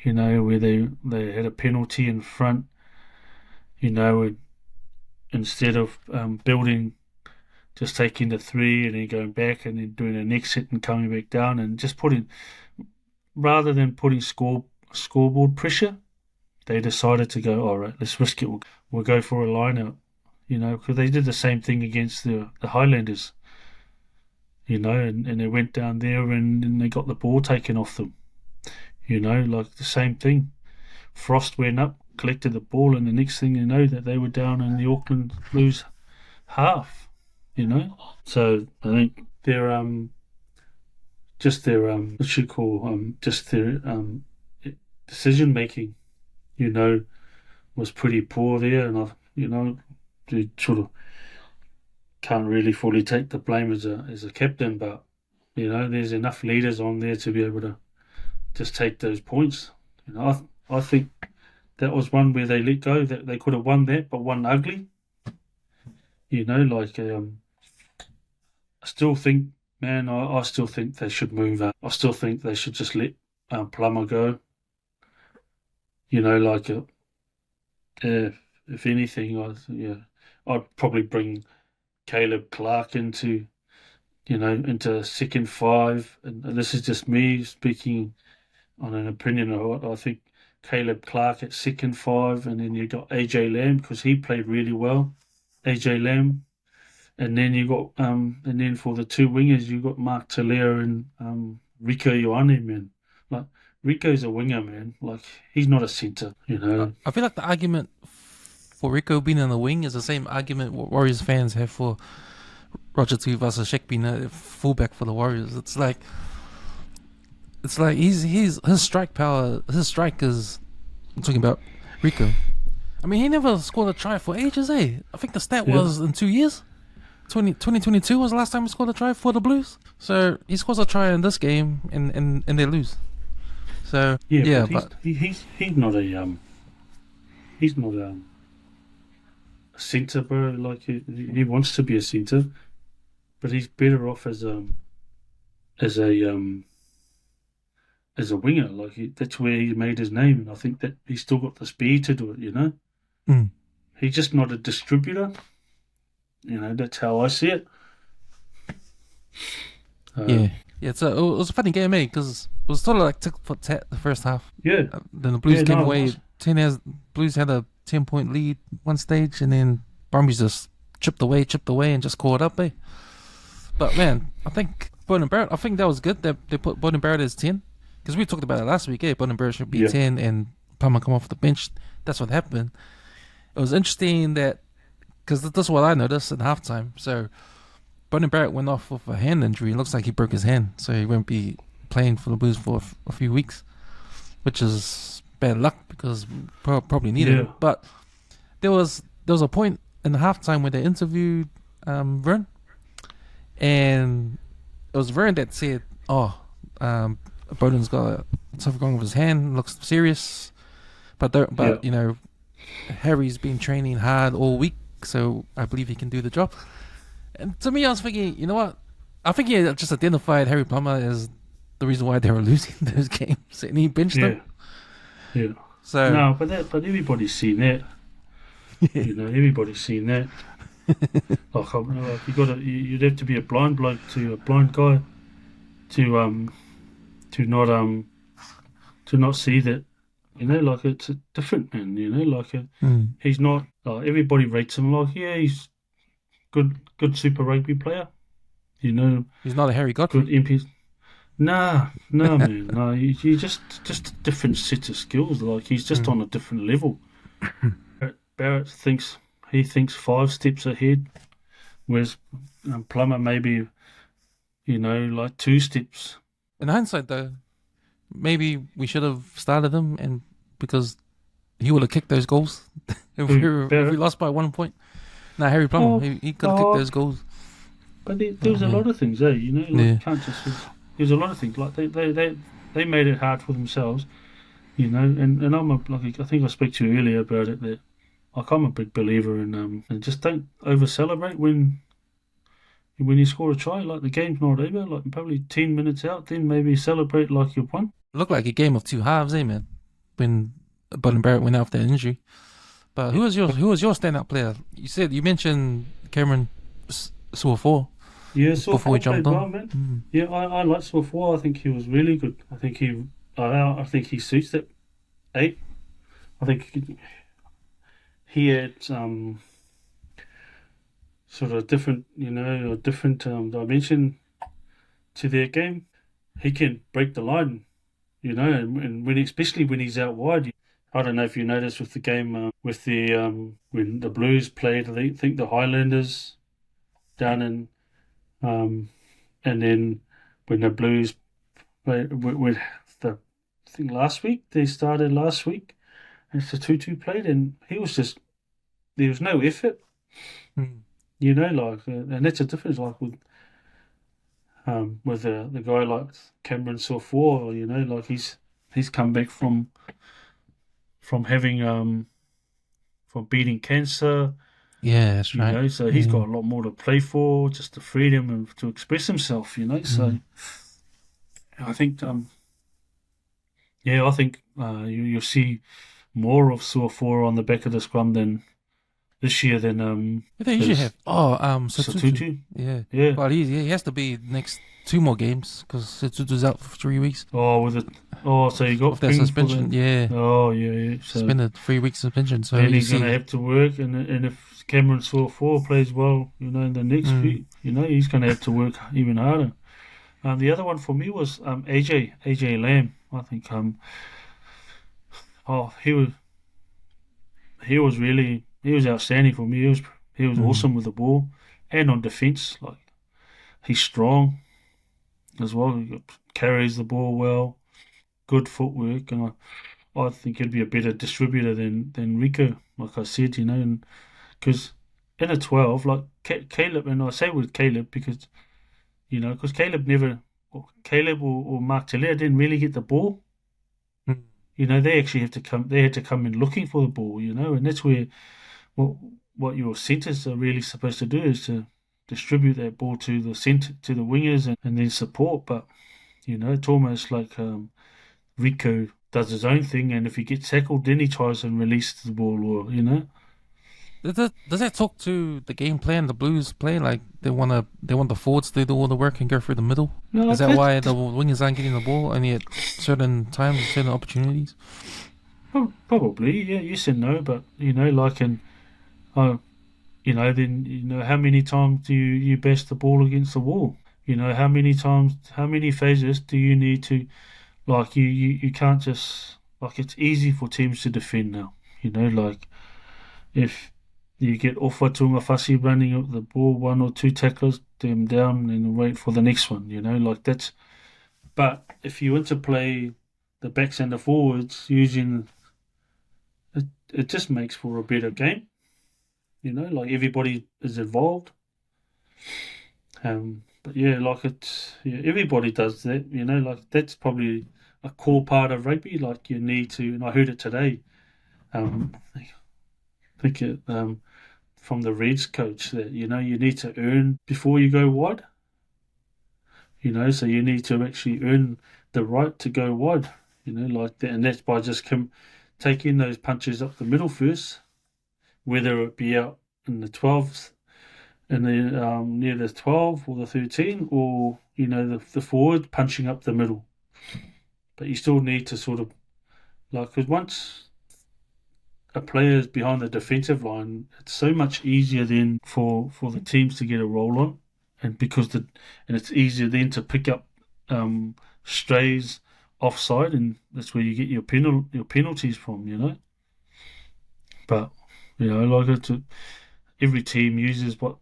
where they had a penalty in front, and instead of building, just taking the 3 and then going back and then doing an exit and coming back down and just rather than putting scoreboard pressure, they decided to go, all right, let's risk it. We'll go for a line out, because they did the same thing against the Highlanders, and they went down there and they got the ball taken off them, like the same thing. Frost went up, collected the ball, and the next thing you know, that they were down in the Auckland Blues half, So I think their just their what you call just their decision making, was pretty poor there, and they sort of can't really fully take the blame as a captain, but there's enough leaders on there to be able to just take those points. I think that was one where they let go, that they could have won that, but won ugly. I still think, man, I still think they should move up. I still think they should just let Plummer go. If anything, I'd probably bring Caleb Clark into second 5, and this is just me speaking on an opinion of what I think. Caleb Clark at second 5, and then you got AJ Lamb because he played really well. AJ Lamb, and then you got and then for the 2 wingers you got Mark Talia and Rico Ioane, man. Like Rico's a winger, man. Like he's not a centre, I feel like the argument for Rico being in the wing is the same argument what Warriors fans have for Roger Tuivasa-Sheck being a fullback for the Warriors. It's like he's his strike power, his strike is. I'm talking about Rico. I mean, he never scored a try for ages, eh? I think the stat was in 2 years. 2022 was the last time he scored a try for the Blues. So he scores a try in this game and they lose. So but he's not a centre, bro. Like he wants to be a centre, but he's better off as a winger. Like that's where he made his name, and I think that he's still got the speed to do it. You know, he's just not a distributor. You know, that's how I see it. Yeah. It was a funny game, eh? Because it was sort of like tick for tat the first half. Yeah. Then the Blues came away. Blues had a 10-point lead one stage, and then Brumbies just chipped away, and just caught up, eh? But man, I think Bowden Barrett. I think that was good that they put Bowden Barrett as 10, because we talked about it last week. Eh? Bowden Barrett should be 10, and Plummer come off the bench. That's what happened. It was interesting that because that's what I noticed in halftime. So Bowden Barrett went off with a hand injury. It looks like he broke his hand, so he won't be playing for the Blues for a few weeks, which is bad luck because probably needed it. But there was a point in the halftime where they interviewed Vern, and it was Vern that said, Bowden's got something wrong with his hand, looks serious, but you know, Harry's been training hard all week, so I believe he can do the job. And to me, I was thinking, you know what? I think he just identified Harry Plummer as the reason why they were losing those games, and he benched him. Yeah. So no, but everybody's seen that. You know, everybody's seen that. You'd have to be a blind bloke to a blind guy to not see that. You know, like it's a different man. You know, like he's not. Everybody rates him like he's good Super Rugby player. You know, he's not a Harry Godfrey. Good MP. Nah, man. No, you just a different set of skills. Like he's just on a different level. Barrett thinks 5 steps ahead, whereas Plummer maybe, you know, like 2 steps. In hindsight, though, maybe we should have started him, and because he would have kicked those goals if we lost by 1 point. No, Harry Plummer, he could have kicked those goals. But there was a lot of things, you know, like can't just. There's a lot of things like they made it hard for themselves, you know. And I'm I think I spoke to you earlier about it that like I'm a big believer in and just don't over celebrate when you score a try. Like the game's not over. Like probably 10 minutes out, then maybe celebrate like you've won. It looked like a game of two halves, man. When Bowden Barrett went after injury. But who was your standout player? You mentioned Cameron Suafor. Yeah, before we jumped on. Well, man. Yeah, I like Suafor. I think he was really good. I think he suits that 8. I think he had sort of different, you know, a different dimension to their game. He can break the line, you know, and especially when he's out wide. I don't know if you noticed with the game when the Blues played, I think the Highlanders down in. And then when the Blues played with I think they started last week, and it's the 2-2 played, and there was no effort. You know, like, and that's a difference, like with the guy like Cameron Suafor, you know, like he's come back from having from beating cancer. Yeah, that's right. You know, so he's got a lot more to play for, just the freedom and to express himself. You know, so I think, you'll see more of Suafor on the back of the scrum than this year than they usually have. Sotutu. Yeah. Well, he has to be next 2 more games because Sotutu's out for 3 weeks. So you got that suspension. Yeah. Oh yeah. So, suspended 3 weeks suspension. So and he's going to have to work, and if Cameron Suafor plays well, you know, in the next week, you know, he's going to have to work even harder. The other one for me was AJ Lamb. I think he was really outstanding for me. He was awesome with the ball and on defence. Like, he's strong as well. He carries the ball well, good footwork, and I think he'd be a better distributor than Rico. Like I said, and because in a 12, like Caleb, and I say with Caleb because because Caleb or Mark Talia didn't really get the ball. They actually have to come. They had to come in looking for the ball. And that's where what your centers are really supposed to do is to distribute that ball to the center, to the wingers, and then support. But it's almost like Rico does his own thing, and if he gets tackled, then he tries and release the ball, or Does that talk to the game plan the Blues play? Like they want the forwards to do all the work and go through the middle. No, is that why the wingers aren't getting the ball only at certain times, certain opportunities? Probably, yeah, yes and no, but like in, then how many times do you bash the ball against the wall? How many phases do you need to, like you can't just, like, it's easy for teams to defend now. Like if you get Ofa Tungafasi running up the ball, one or two tacklers, them down and wait for the next one, like that's. But if you interplay the backs and the forwards using it just makes for a better game. Like everybody is involved. But yeah, like everybody does that. Like that's probably a core part of rugby. Like you need to, and I heard it today. I think it from the Reds coach that you need to earn before you go wide. So you need to actually earn the right to go wide. Like that, and that's by just taking those punches up the middle first, whether it be out in the 12th, in the near the 12 or the 13, or the forward punching up the middle. But you still need to sort of because once a player is behind the defensive line, it's so much easier then for the teams to get a roll on, and it's easier then to pick up strays offside, and that's where you get your penalties from. But like every team uses what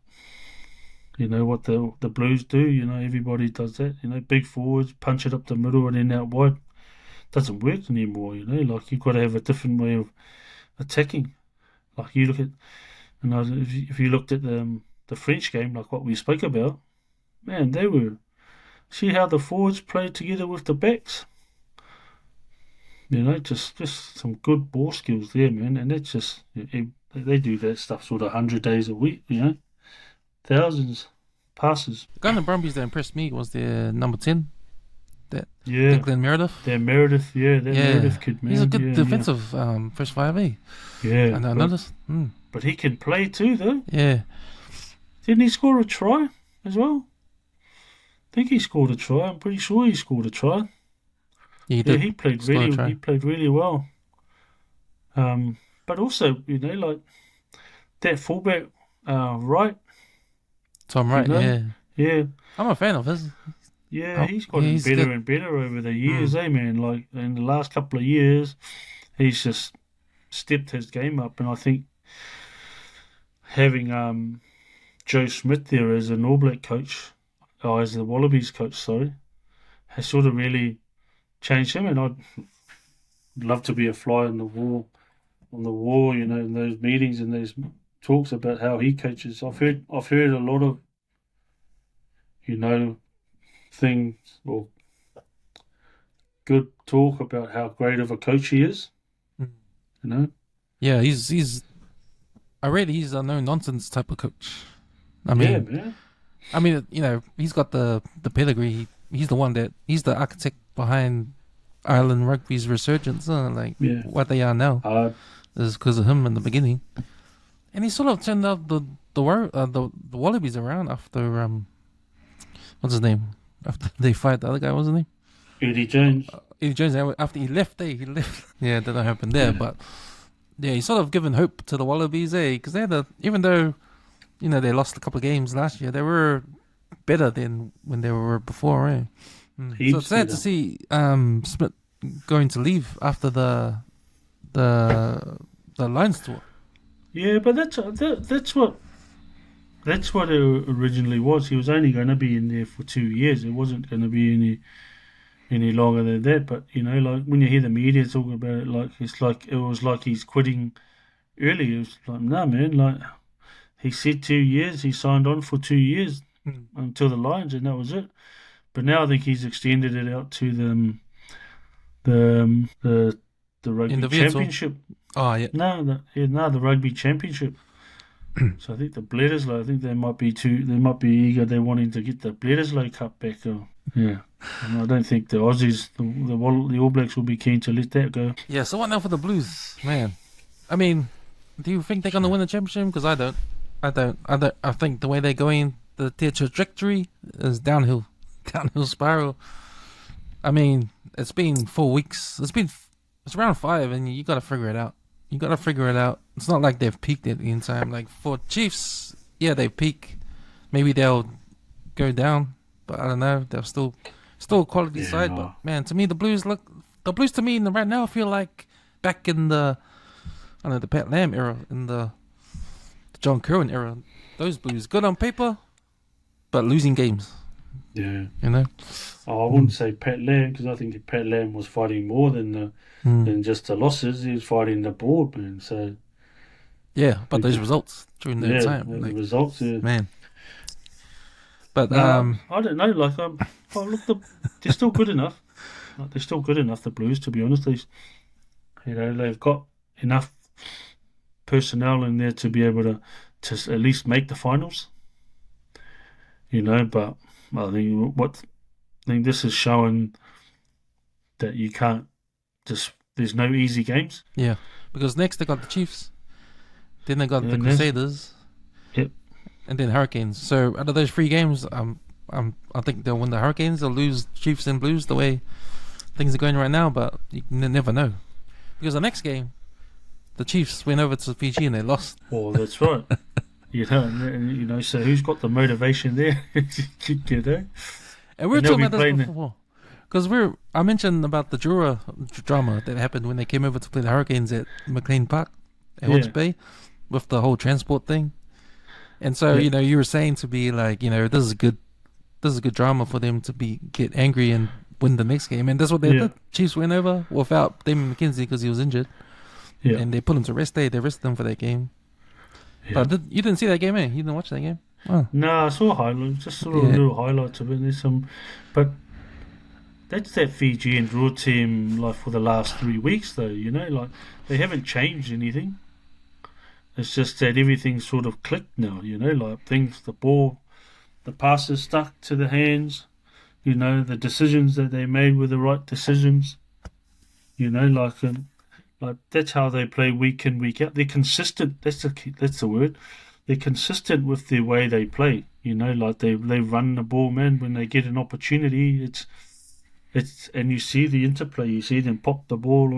the Blues do. Everybody does that. Big forwards punch it up the middle and then out wide. Doesn't work anymore. Like you've got to have a different way of attacking. Like you look at, and if you looked at the French game, like what we spoke about, man, see how the forwards played together with the backs. Just some good ball skills there, man. And that's just they do that stuff sort of 100 days a week. Thousands passes. The guy in the Brumbies that impressed me was their number 10. Yeah, Declan Meredith. Meredith kid, man. He's a good defensive first 5A. Yeah, and I noticed. But he can play too, though. Yeah. Didn't he score a try as well? I think he scored a try. I'm pretty sure he scored a try. Yeah, he played really well. But also, like that fullback, Wright. Tom Wright, yeah. I'm a fan of his. Yeah, he's gotten better and better over the years, man. Like in the last couple of years, he's just stepped his game up, and I think having Joe Smith there as an All Black coach, as the Wallabies coach, sorry, has sort of really changed him. And I'd love to be a fly on the wall, in those meetings and those talks about how he coaches. I've heard a lot of, things or good talk about how great of a coach he is. Yeah, he's a no nonsense type of coach. Man. I mean, he's got the pedigree. He's the architect behind Ireland rugby's resurgence. What they are now is because of him in the beginning, and he sort of turned out the Wallabies around after what's his name? After they fired the other guy, what's his name? Eddie Jones. Eddie Jones. After he left. Yeah, that didn't happen there, but yeah, he's sort of given hope to the Wallabies, because even though they lost a couple of games last year, they were better than when they were before, So it's sad to see Smith going to leave after the Lions tour. Yeah, but that's what it originally was. He was only going to be in there for 2 years. It wasn't going to be any longer than that. But like when you hear the media talking about it, like it was like he's quitting early. It was like, no, man. Like he said 2 years. He signed on for 2 years until the Lions, and that was it. But now I think he's extended it out to the rugby championship. Oh yeah. No, the rugby championship. So I think the Bledisloe, I think they might be eager. They're wanting to get the Bledisloe Cup back. Yeah, and I don't think the Aussies, the All Blacks, will be keen to let that go. Yeah. So what now for the Blues, man? I mean, do you think they're gonna win the championship? Because I don't. I think the way they're going, their trajectory is downhill spiral. I mean, it's been 4 weeks. It's round 5, and you got to figure it out. It's not like they've peaked at any time. Like for Chiefs, yeah, they peak. Maybe they'll go down, but I don't know. They're still a quality side. But man, to me, the Blues to me right now feel like back in the Pat Lam era, in the John Kerwin era. Those Blues good on paper, but losing games. Yeah, I wouldn't say Pat Lam, because I think Pat Lam was fighting more than just the losses. He was fighting the board, man. So yeah, but those results during that time, the results, man. But I don't know. Like, they're still good enough. They're still good enough. The Blues, to be honest, they've got enough personnel in there to be able to at least make the finals. But I think this is showing that you can't there's no easy games. Yeah, because next they got the Chiefs, then they got the Crusaders, and then Hurricanes. So out of those 3 games, I think they'll win the Hurricanes. They'll lose Chiefs and Blues the way things are going right now, but you never know, because the next game, the Chiefs went over to Fiji and they lost. Oh, that's right. So who's got the motivation there? And we're talking about this before. Because I mentioned about the drama that happened when they came over to play the Hurricanes at McLean Park at Hawke's Bay with the whole transport thing. And so, you were saying to be like, this is good drama for them to get angry and win the next game. And that's what they did. Chiefs went over without Damien McKenzie because he was injured. Yeah. And they put him to rest day. They rested him for that game. Yeah. But you didn't see that game, eh? You didn't watch that game? Oh. No, I saw highlights, just sort of little highlights of it. There's but that's that Fijian draw team like for the last 3 weeks, though. Like they haven't changed anything. It's just that everything's sort of clicked now. Like the ball, the passes stuck to the hands. The decisions that they made were the right decisions. Like that's how they play week in, week out. They're consistent. That's the word. They're consistent with the way they play. Like they run the ball, man. When they get an opportunity, and you see the interplay. You see them pop the ball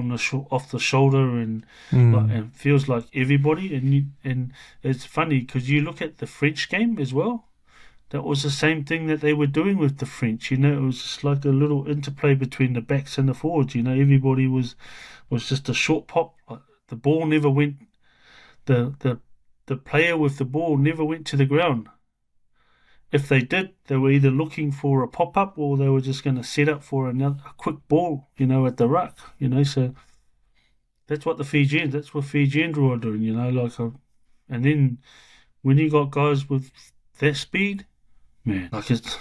off the shoulder, and it feels like everybody. And it's funny because you look at the French game as well. That was the same thing that they were doing with the French. It was just like a little interplay between the backs and the forwards. Everybody was just a short pop. The ball never went. The player with the ball never went to the ground. If they did, they were either looking for a pop up or they were just going to set up for a quick ball. At the ruck. So that's what that's what Fijian are doing. And then when you got guys with that speed, man, like it's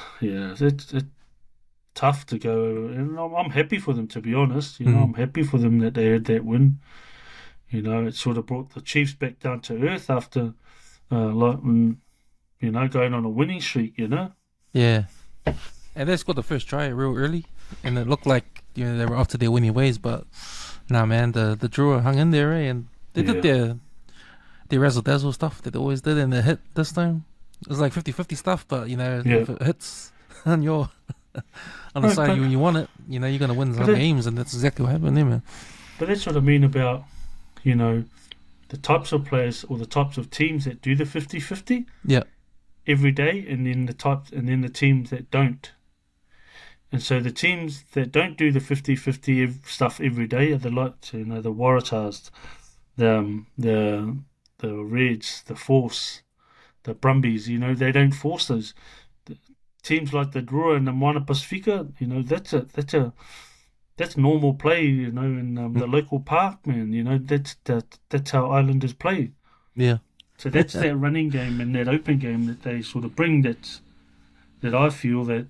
tough to go. And I'm happy for them, to be honest. I'm happy for them that they had that win. It sort of brought the Chiefs back down to earth after, going on a winning streak. Yeah, and they scored the first try real early, and it looked like they were off to their winning ways. But nah, man, the drawer hung in there, and they did their razzle dazzle stuff that they always did, and it hit this time. It was like 50-50 stuff, but if it hits on the side you want it, you're gonna win some games, and that's exactly what happened there, man. But that's what I mean about the types of players or the types of teams that do the 50-50 every day, and then the teams that don't. And so the teams that don't do the 50-50 stuff every day are the Waratahs, the the Reds, the Force, the Brumbies. They don't force those teams like the Drua and the Moana Pacifica. That's normal play. In the local park, man. That's how Islanders play. Yeah. So that's that running game and that open game that they sort of bring. That I feel that,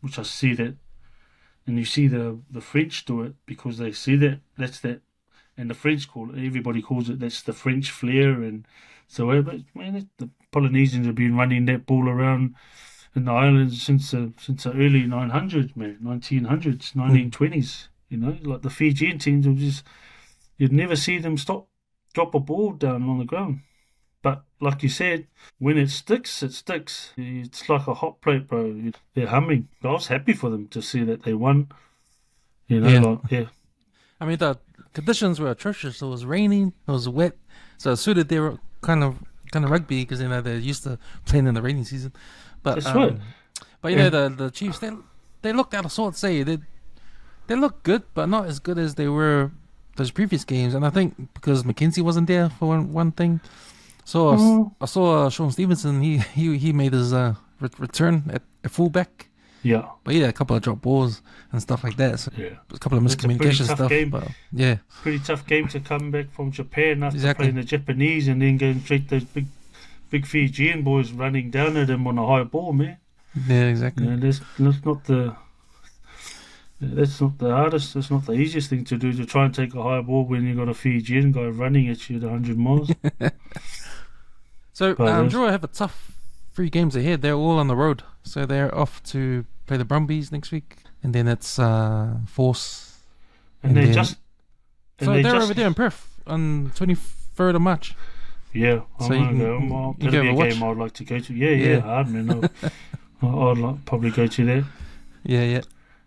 which I see that, and you see the French do it because they see that. That's that. And the French everybody calls it, that's the French flair. And so, but man, the Polynesians have been running that ball around in the islands since the early 900s, man, 1900s, 1920s. Like the Fijian teams you'd never see them drop a ball down on the ground. But like you said, when it sticks, it sticks. It's like a hot plate, bro. They're humming. I was happy for them to see that they won. Yeah. I mean, the conditions were atrocious. It was raining, it was wet, so it suited their kind of rugby because they're used to playing in the rainy season. But that's right. But the Chiefs, they looked out of sorts. They looked good, but not as good as they were those previous games. And I think because Mackenzie wasn't there for one thing. So I saw Sean Stevenson. He made his return at fullback. Yeah. But he had a couple of drop balls and stuff like that. So yeah. A couple of miscommunication stuff. Game. But, yeah. Pretty tough game to come back from Japan after playing the Japanese and then going straight those big Fijian boys running down at him on a high ball, man. Yeah, exactly. That's not the hardest, that's not the easiest thing to do, to try and take a high ball when you've got a Fijian guy running at you at 100 miles. So, Drua have a tough 3 games ahead. They're all on the road. So they're off to play the Brumbies next week. And then it's Force. And they're over there in Perth on 23rd of March. Yeah, so that'll be a game I'd like to go to. Yeah, hard, man. I'd probably go to there. Yeah.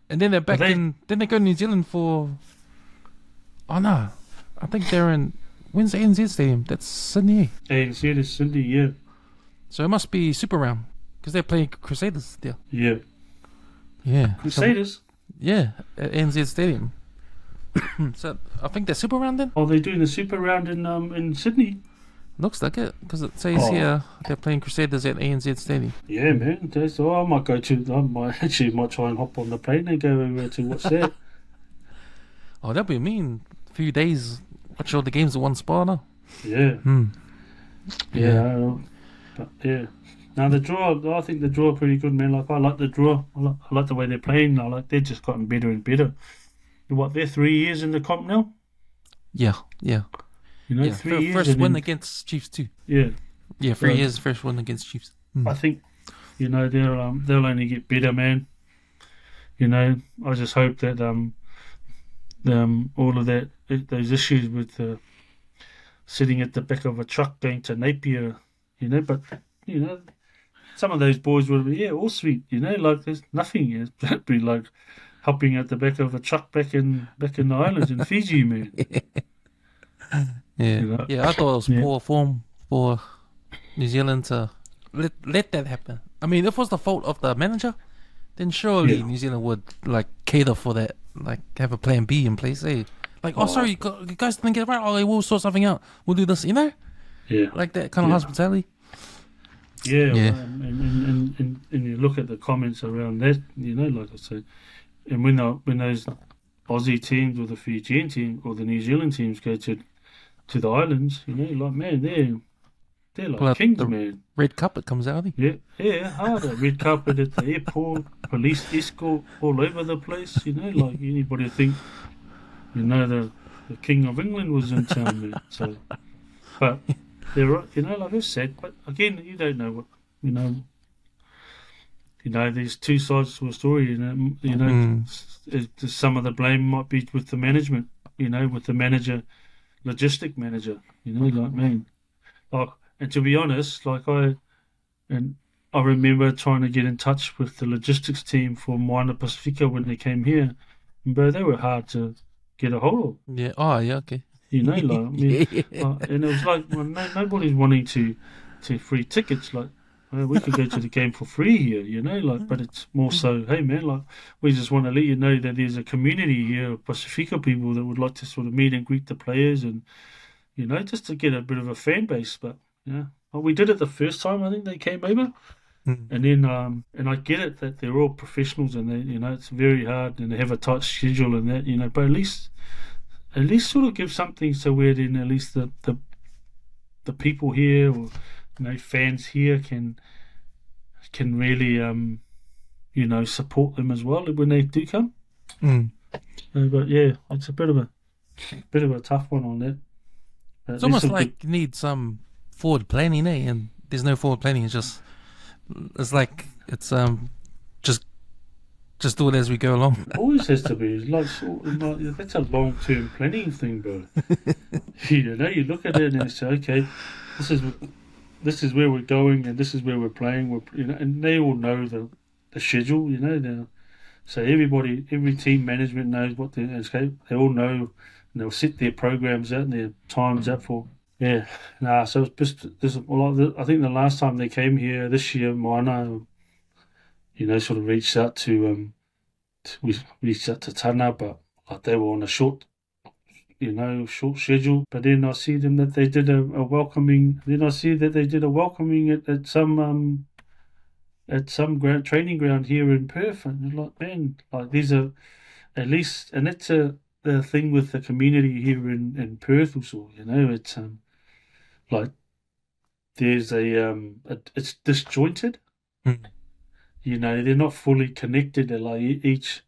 And then they're back then they go to New Zealand for... Oh, no. I think they're in... When's the ANZ Stadium? That's Sydney. ANZ is Sydney, yeah. So it must be Super Round. Because they're playing Crusaders there. Yeah. Crusaders? At ANZ Stadium. So I think they're Super Round then? Oh, they're doing the Super Round in Sydney? Looks like it, because it says here they're playing Crusaders at ANZ Stadium. Yeah, man. I might try and hop on the plane and go over to watch that. Oh, that'd be mean. A few days, watch all the games in one spot, no? Yeah. But yeah. Now the draw, I think the draw pretty good, man. Like I like the draw. I like the way they're playing. They've just gotten better and better. They're 3 years in the comp now? Yeah. 3 years. First win against Chiefs too. Yeah. Yeah, 3 years, first win against Chiefs. I think, they'll only get better, man. I just hope that all of those issues with sitting at the back of a truck going to Napier, but some of those boys will be all sweet, like there's nothing. It'd be like hopping at the back of a truck back in the islands in Fiji, man. I thought it was poor form for New Zealand to let that happen. I mean, if it was the fault of the manager, then surely New Zealand would cater for that, have a plan B in place. Sorry, you guys didn't get it right. Oh, we'll sort something out. We'll do this, like that kind of hospitality. Yeah. And you look at the comments around that, like I said, and when those Aussie teams or the Fijian team or the New Zealand teams go to the islands, man, they're like kings, man. Red carpet comes out. Hard. Red carpet at the airport, police escort all over the place. Like anybody would think, the King of England was in town, man. So, but they're right, like I said. But again, you don't know what there's two sides to a story. Some of the blame might be with the management. With the manager. Logistic manager, and to be honest, I remember trying to get in touch with the logistics team for Moana Pacifica when they came here, but they were hard to get a hold of. Yeah. Oh, yeah. Okay. And it was like, nobody's wanting to free tickets. We could go to the game for free here, but it's more so, hey man, we just want to let you know that there's a community here of Pacifica people that would like to sort of meet and greet the players and, just to get a bit of a fan base. But well, we did it the first time I think they came over, and then and I get it that they're all professionals and they it's very hard and they have a tight schedule and that but at least sort of give something so where then at least the people here or fans here can really support them as well when they do come. But yeah, it's a bit of a tough one on that. It's almost like you need some forward planning, and there's no forward planning. It's like it's just do it as we go along. Always has to be. It's like that's a long-term planning thing, bro. You look at it and you say, okay, this is where we're going and this is where we're playing. And they all know the schedule. So every team management knows what they all know, and they'll set their programs out and their times out for. Yeah, so it's just this. I think the last time they came here this year, Moana, sort of reached out to we reached out to Tana, but like they were on a short schedule. But then I see them that they did a welcoming. Then I see that they did a welcoming at some training ground here in Perth, and like, man, like these are at least, and that's the thing with the community here in Perth also. It's like there's it's disjointed. They're not fully connected. They're like each.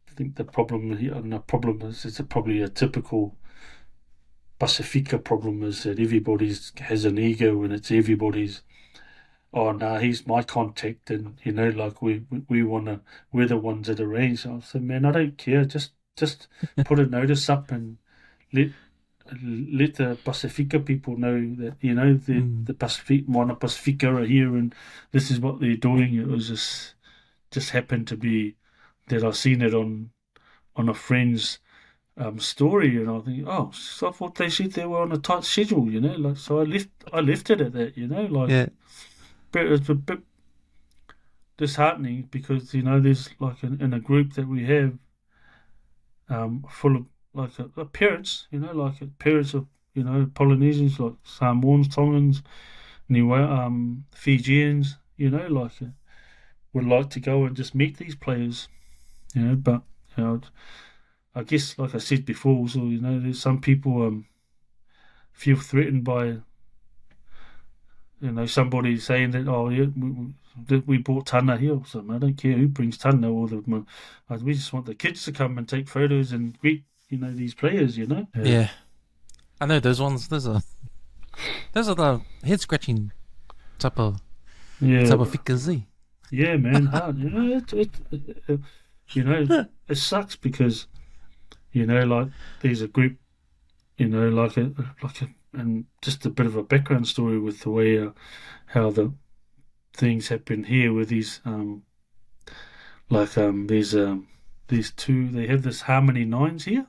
I think the problem here, and the problem is, it's probably a typical Pacifica problem, is that everybody has an ego and it's everybody's. Oh no, he's my contact, and like we're the ones that arrange. I said, man, I don't care. Just put a notice up and let the Pacifica people know that the Moana Pacifica are here and this is what they're doing. It was just happened to be that I seen it on a friend's story, and I think, oh, so I thought they said they were on a tight schedule, like so I left it at that, like. Yeah. But it's a bit disheartening because there's like in a group that we have full of like parents, like parents of Polynesians, like Samoans, Tongans, Fijians, like would like to go and just meet these players, but I guess like I said before, also there's some people feel threatened by somebody saying that, oh yeah, we brought Tana here or something. I don't care who brings Tana, we just want the kids to come and take photos and greet these players. Yeah, I know those ones. Those are the head scratching type of figures. Yeah, man, hard. It sucks because like there's a group, like a and just a bit of a background story with the way how the things happen here with these these two. They have this Harmony Nines here.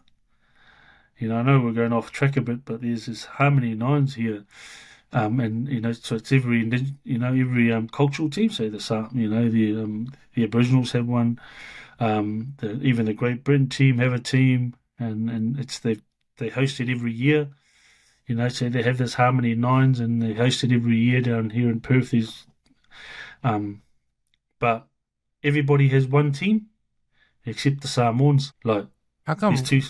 I know we're going off track a bit, but there's this Harmony Nines here, and so it's every cultural team. So the Aboriginals have one, even the Great Britain team have a team, and they host it every year. So they have this Harmony Nines, and they host it every year down here in Perth. But everybody has one team except the Samoans. Like, how come? There's two,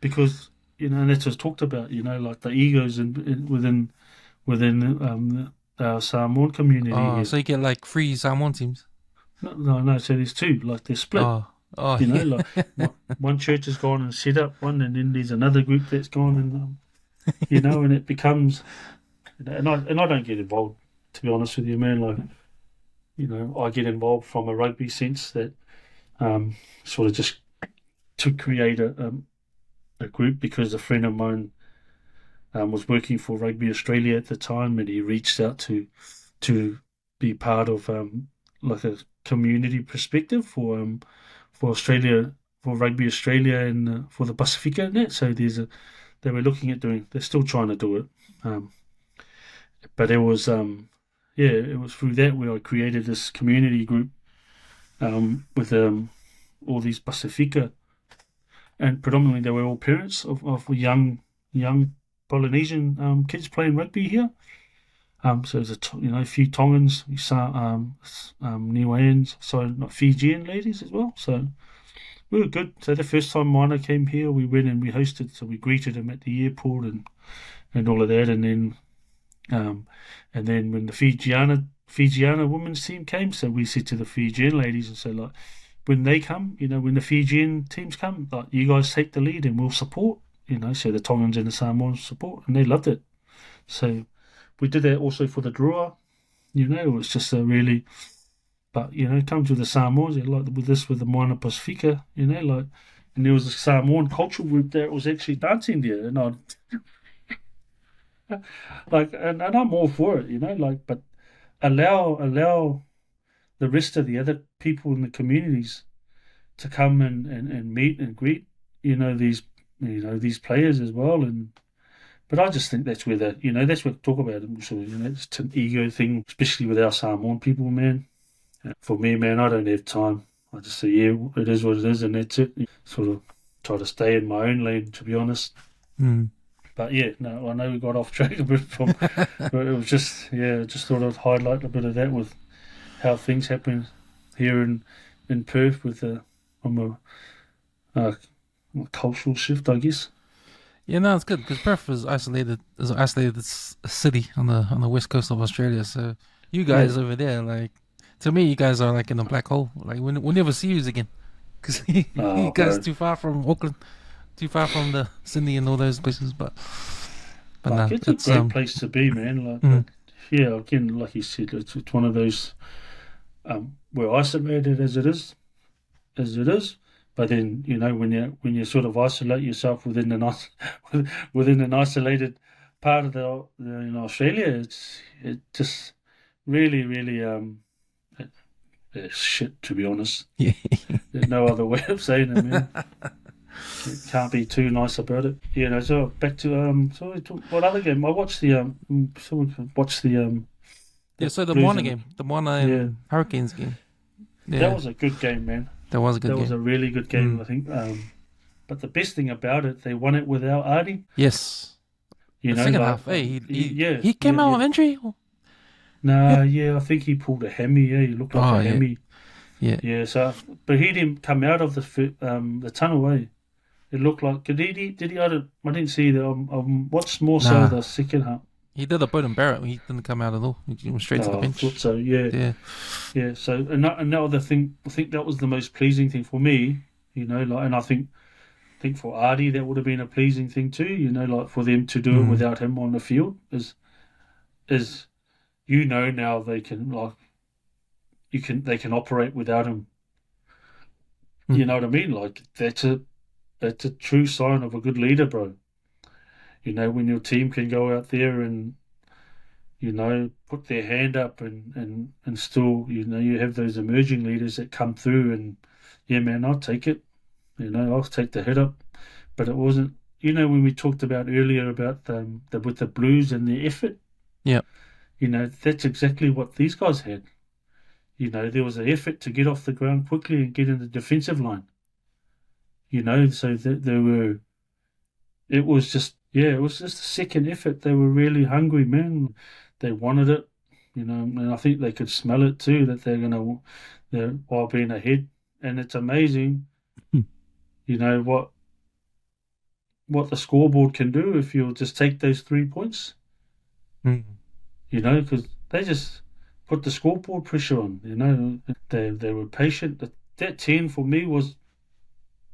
because and that's what's talked about. Like the egos within our Samoan community. Oh, so you get like 3 Samoan teams? No. So there's 2. Like they're split. Oh, like one church has gone and set up one, and then there's another group that's gone and. And it becomes, and I don't get involved, to be honest with you, man. Like, I get involved from a rugby sense that, sort of just to create a group because a friend of mine was working for Rugby Australia at the time, and he reached out to be part of like a community perspective for Australia, for Rugby Australia, and for the Pacifica and that. So they were looking at they're still trying to do it. But it was, it was through that where I created this community group with all these Pacifica, and predominantly they were all parents of young Polynesian kids playing rugby here. So there's a few Tongans, Niueans, so not Fijian ladies as well. So we were good. So the first time Moana came here, we went and we hosted. So we greeted him at the airport and all of that, and then when the Fijiana women's team came, so we said to the Fijian ladies and so like when they come, when the Fijian teams come, like you guys take the lead and we'll support. So the Tongans and the Samoans support, and they loved it. So we did that also for the drawer. It was just a really, but it comes with the Samoans, like with the Moana Pacifica, and there was a Samoan cultural group that was actually dancing there, and I and I'm all for it, but allow the rest of the other people in the communities to come and meet and greet, these players as well, but I just think that's where that's what talk about it. So it's an ego thing, especially with our Samoan people, man. For me, man, I don't have time. I just say, yeah, it is what it is, and that's it. Sort of try to stay in my own lane, to be honest. But yeah, no, I know we got off track a bit but it was just thought I'd highlight a bit of that with how things happen here in Perth from a cultural shift, I guess. Yeah, no, it's good because Perth is isolated. Is an isolated city on the west coast of Australia. So you guys over there, like, to me, you guys are like in a black hole. Like we'll never see you again because you guys too far from Auckland, too far from the Sydney and all those places. But no, it's a great place to be, man. Yeah, again, like you said, it's one of those. We're isolated as it is. But then when you sort of isolate yourself within an isolated part of the Australia, it just really it's shit, to be honest. Yeah. There's no other way of saying it, man. It can't be too nice about it. So back to what other game? I watched someone watched the so the Moana game, the Moana and Hurricanes game. Yeah. That was a good game, man. That was a good game. That was a really good game, I think. But the best thing about it, they won it without Artie. Yes. The second half, he came out of injury? No, I think he pulled a hammy. Yeah, he looked like a hammy. Yeah. Yeah, but he didn't come out of the tunnel, eh? It looked like, did he? I didn't see that. Watched more so the second half. He did a boat and Barrett. He didn't come out at all. He went straight to the bench. I thought so, yeah. So another thing, I think that was the most pleasing thing for me. And I think for Artie that would have been a pleasing thing too. Like for them to do it without him on the field is now they can they can operate without him. You know what I mean? Like that's a true sign of a good leader, bro. When your team can go out there and, put their hand up and still, you have those emerging leaders that come through and, yeah, man, I'll take it. I'll take the hit up. But it wasn't, when we talked about earlier about with the Blues and their effort. Yeah. That's exactly what these guys had. There was an effort to get off the ground quickly and get in the defensive line. So that it was just a second effort. They were really hungry, man. They wanted it, and I think they could smell it too, that they're while being ahead. And it's amazing, what the scoreboard can do if you'll just take those 3 points. Because they just put the scoreboard pressure on, They were patient. That 10 for me was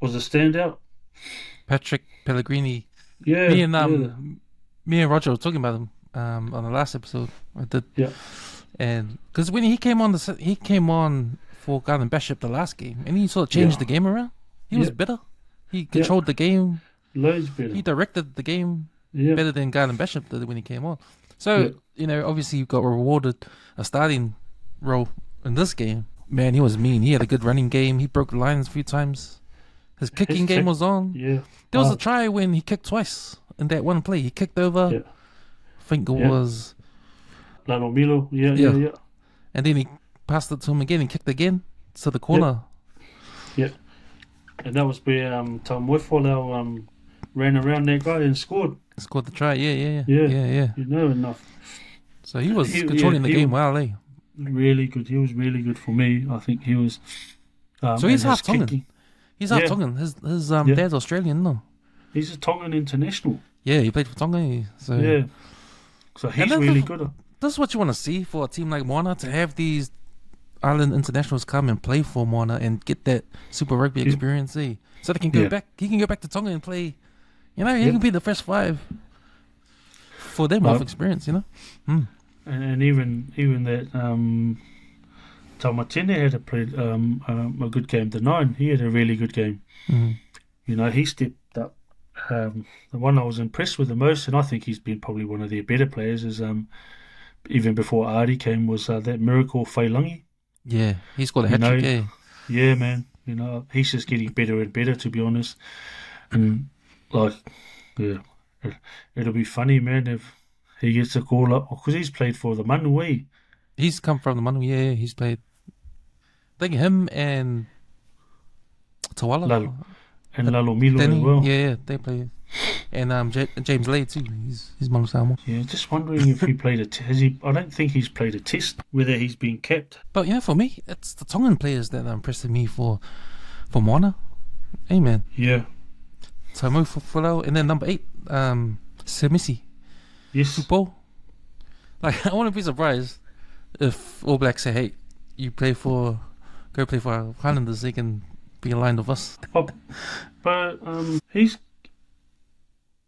a standout. Patrick Pellegrini. Yeah, me and Roger were talking about him on the last episode. I did. Yeah. And because when he came on for Garden Bishop the last game, and he sort of changed the game around. He was better. He controlled the game. Loads better. He directed the game better than Garden Bishop did when he came on. So obviously you got rewarded a starting role in this game. Man, he was mean. He had a good running game. He broke the lines a few times. His kicking game was on. Yeah. There was a try when he kicked twice in that one play. He kicked over. Yeah. I think it was Lano Milo. Yeah. And then he passed it to him again and kicked again to the corner. Yeah. And that was where Tom Whiffle, ran around that guy and scored. Scored the try. Yeah. You know, enough. So he was controlling the game well, eh? Really good. He was really good for me. I think he was. So he's half Tongan. Kicking. He's half Tongan. His dad's Australian, no? He's a Tongan international. Yeah, he played for Tonga. So yeah. So he's really good. This is what you want to see for a team like Moana, to have these island internationals come and play for Moana and get that Super Rugby experience, eh? So they can go back. He can go back to Tonga and play. You know, he can be the first 5 for them of experience. You know. And even that Taumatene had played a good game. The 9, he had a really good game. Mm-hmm. You know, he stepped up. The one I was impressed with the most, and I think he's been probably one of their better players, is even before Ari came, was that Miracle Whailangi. Yeah, he scored a hat-trick, eh? Yeah, man. You know, he's just getting better and better, to be honest. And, like, yeah, it'll be funny, man, if he gets a call up, because he's played for the Manu, eh? He's come from the Manu, yeah, he's played. I think him and Tawala. And Lalo Milo as well. Yeah, they play. And James Lay too. He's Manu Samoa. Yeah, just wondering if he played I don't think he's played a test, whether he's been capped. But yeah, for me, it's the Tongan players that are impressing me for Moana. Hey, man. Yeah. So Mo Fulau, and then number 8, Semisi. Yes. Tupo. Like, I wouldn't be surprised if All Blacks say, hey, go play for Highlanders, they can be aligned with us. But he's,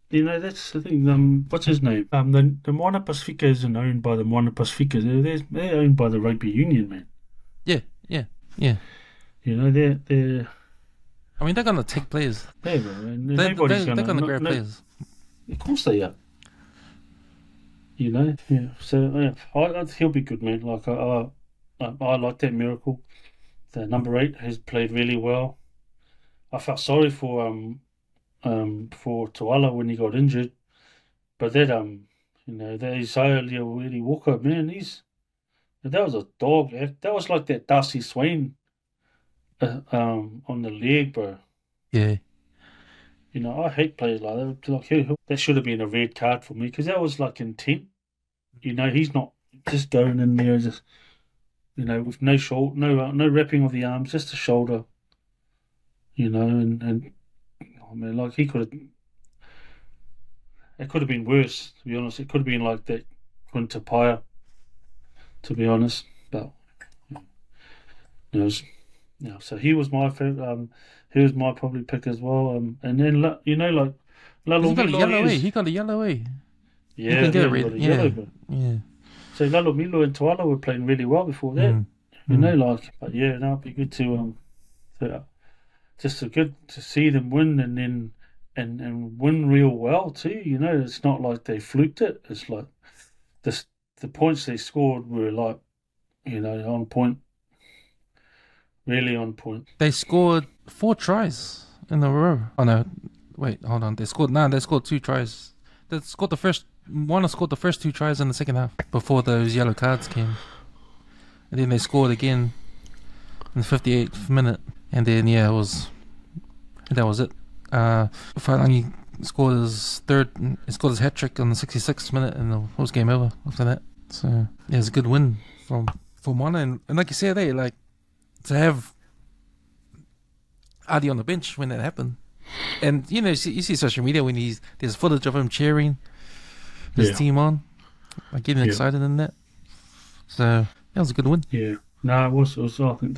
you know, that's the thing. What's his name? The Moana Pacifica isn't owned by the Moana Pacifica. They're owned by the Rugby Union, man. Yeah. You know, they're. I mean, they're gonna take players. Yeah, bro. They're gonna grab players. Of course they are. You know, yeah. So he'll be good, man. Like I like that Miracle. The number 8 has played really well. I felt sorry for Tuala when he got injured, but that you know, that Isaiah Willie Walker, man, that was a dog act. That was like that Darcy Swain on the leg, bro. Yeah. You know, I hate players like that. Like, that should have been a red card for me, because that was like intent. You know, he's not just going in there just, you know, with no wrapping of the arms, just a shoulder. You know, and I mean, like, it could have been worse, to be honest. It could have been like that Quinta Paya, to be honest. But so he was my favorite. He was my probably pick as well. And then you know, like, He got a yellow, eh? Yeah, he can get red. Yeah. So Lalo Milo and Tuala were playing really well before that. You know, like, but yeah, no, it'd be good to just good to see them win, and then and win real well too. You know, it's not like they fluked it. It's like the points they scored were, like, you know, on point. Really on point. They scored 4 tries in a row. Oh no, wait, hold on. They scored 2 tries. Moana scored the first 2 tries in the second half before those yellow cards came. And then they scored again in the 58th minute. And then that was it. Whailangi scored his hat trick on the 66th minute, and it was game over after that. So yeah, it's a good win for Moana, and like you said, like, to have Adi on the bench when that happened. And you know, you see social media when there's footage of him cheering his team on, like, getting excited in that. So that was a good win. Yeah, no, it was. I think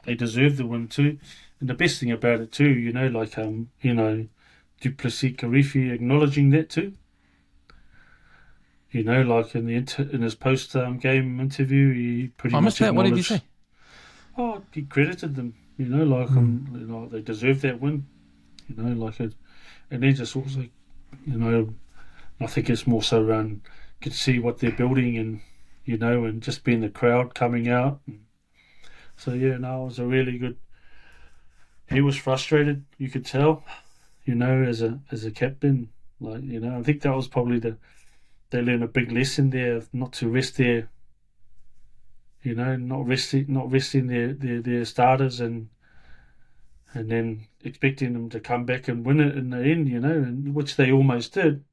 they deserved the win too. And the best thing about it too, you know, like you know, Duplessis Karifi acknowledging that too. You know, like in his post game interview, he pretty much missed that. What did he say? Oh, he credited them. You know, like you know, they deserved that win. You know, like it, and then just also, you know, I think it's more so around, could see what they're building, and you know, and just being the crowd coming out. So yeah, no, it was a really good. He was frustrated, you could tell, you know, as a captain. Like, you know, I think that was probably they learned a big lesson there of not to rest their, you know, not resting their starters, and and then expecting them to come back and win it in the end, and which they almost did.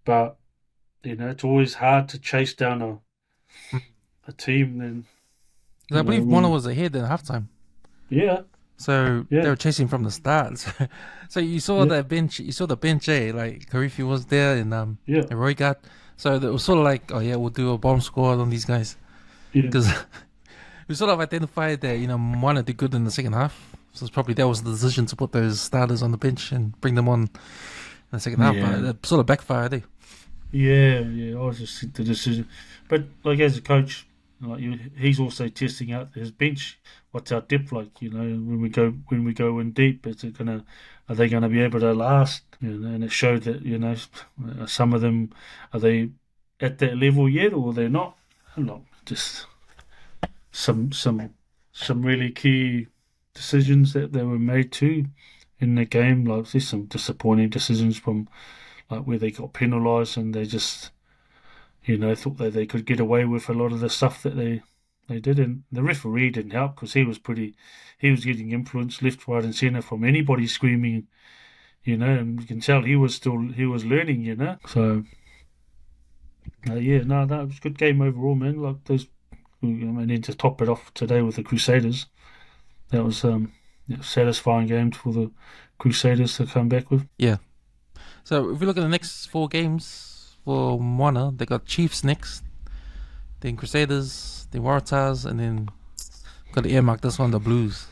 But, it's always hard to chase down a team. Then, I believe Moana was ahead in halftime. Yeah. So they were chasing from the start. So you saw the bench. You saw the bench, like Karifi was there and Roy got. So it was sort of like, we'll do a bomb squad on these guys. Because we sort of identified that Moana did good in the second half. So that was the decision to put those starters on the bench and bring them on in the second half. But it sort of backfired. Yeah. I just think the decision, but like as a coach, like he's also testing out his bench. What's our depth like? When we go in deep, are they gonna be able to last? And it showed that some of them, are they at that level yet, or they're not? Not just some really key decisions that they were made too in the game. Like there's some disappointing decisions from like where they got penalised and they just thought that they could get away with a lot of the stuff that they did. And the referee didn't help because he was getting influence left, right, and centre from anybody screaming, and you can tell he was learning, So that was a good game overall, man. Like those, and then to top it off today with the Crusaders, that was a satisfying game for the Crusaders to come back with. Yeah. So if we look at the next 4 games for Moana, they got Chiefs next, then Crusaders, then Waratahs, and then got the earmark this one, the Blues.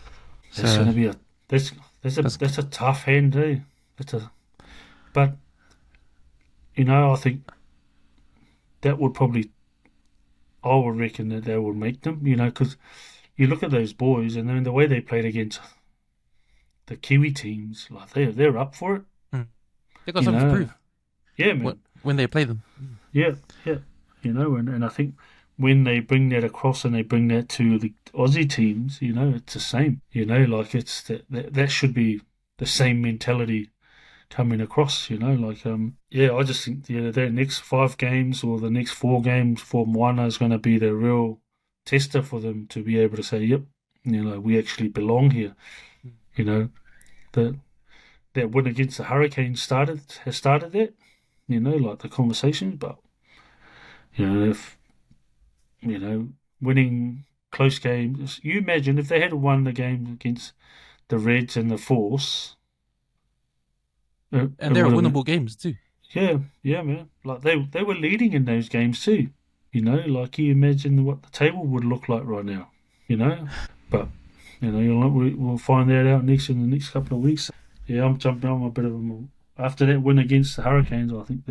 That's going to be that's a tough hand, eh? But I think that would probably, I would reckon that they would make them, because you look at those boys and then the way they played against the Kiwi teams, like they're up for it. They got something to prove. Yeah, man. When they play them. Yeah. And I think when they bring that across and they bring that to the Aussie teams, it's the same. Like it's that should be the same mentality coming across. I just think their next 5 games or the next 4 games for Moana is going to be the real tester for them to be able to say, yep, we actually belong here. That win against the Hurricanes has started that, like the conversation. But if winning close games, you imagine if they had won the game against the Reds and the Force, and they were winnable games too. Yeah, man. Like they were leading in those games too. Like you imagine what the table would look like right now. But we'll find that out in the next couple of weeks. Yeah, I'm jumping on a bit of them. After that win against the Hurricanes, I think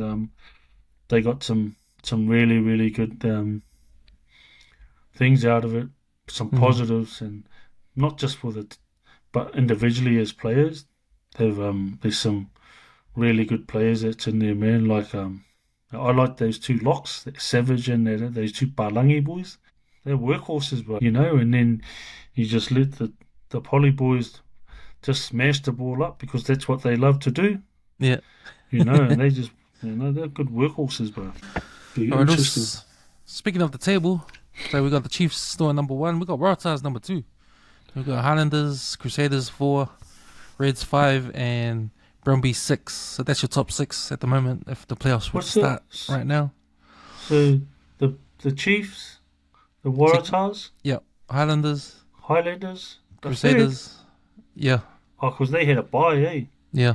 they got some really, really good things out of it, some positives, and not just but individually as players. There's some really good players that's in there, man. Like I like those 2 locks, Savage and those 2 Palangi boys. They're workhorses, bro. And then you just let the Poly boys just smash the ball up because that's what they love to do. Yeah. And they just, they're good workhorses, bro. Interesting. Speaking of the table, so we got the Chiefs still at number 1. We got Waratahs number 2. We got Highlanders, Crusaders 4, Reds 5, and Brumbies 6. So that's your top 6 at the moment if the playoffs would start right now. So the Chiefs, the Waratahs? Yeah. Highlanders, Crusaders. Yeah. Oh, because they had a bye, eh? Yeah.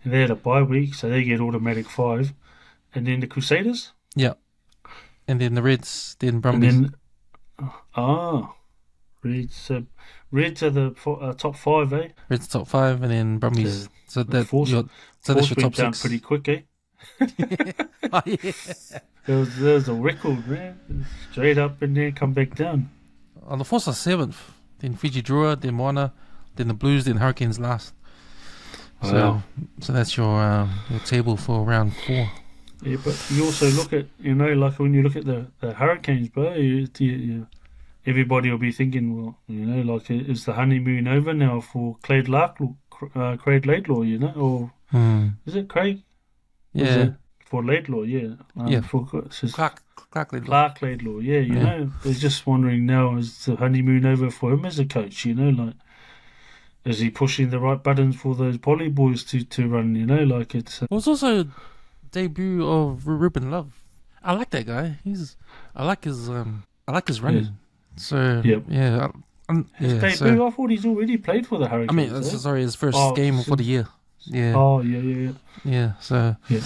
And they had a bye week, so they get automatic 5. And then the Crusaders? Yeah. And then the Reds, then Brumbies. And then, Reds are the top 5, eh? Reds top 5, and then Brumbies. So that's your top 6. Down pretty quick, eh? Oh, yeah. There was a record, man. Straight up and then come back down. The Force are 7th. Then Fiji Drua, then Moana, then the Blues, then Hurricanes last. So that's your table for round 4. Yeah, but you also look at, like when you look at the Hurricanes, bro, everybody will be thinking, well, like, is the honeymoon over now for Craig Laidlaw, or is it Craig? Yeah. For Laidlaw, yeah. Clark Laidlaw. Clark Laidlaw, yeah, they're just wondering now, is the honeymoon over for him as a coach, like, is he pushing the right buttons for those poly boys to run? You know, like it's. It was also debut of Ruben Love. I like that guy. I like his running. Yeah. So Yep. yeah. His debut. I thought he's already played for the Hurricanes. I mean, sorry, his first game for the year. Yeah. Oh yeah. Yeah. So. Yeah.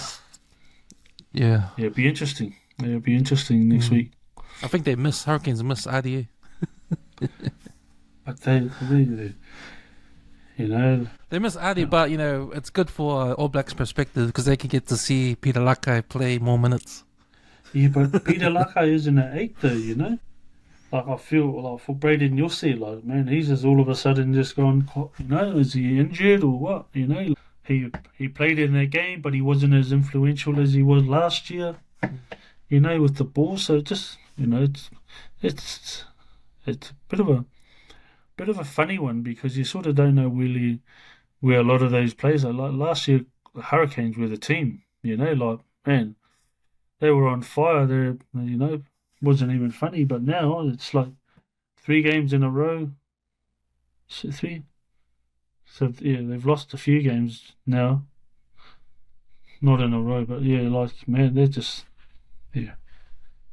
Yeah. Yeah, it'll be interesting. It'll be interesting next week. I think Hurricanes miss RDA. But they you know. They miss Adi, but you know it's good for All Blacks perspective because they can get to see Peter Lakai play more minutes. Yeah, but Peter Lakai isn't an 8 though, you know. Like I feel like for Braden Yossi, like man, he's just all of a sudden just gone. You know, is he injured or what? You know, he played in that game, but he wasn't as influential as he was last year. You know, with the ball. So just you know, it's a bit of a funny one because you sort of don't know really where a lot of those players are. Like last year, the Hurricanes were the team. You know, like man, they were on fire. They, you know, wasn't even funny. But now it's like 3 games in a row. So 3. So yeah, they've lost a few games now. Not in a row, but yeah, like man, they're just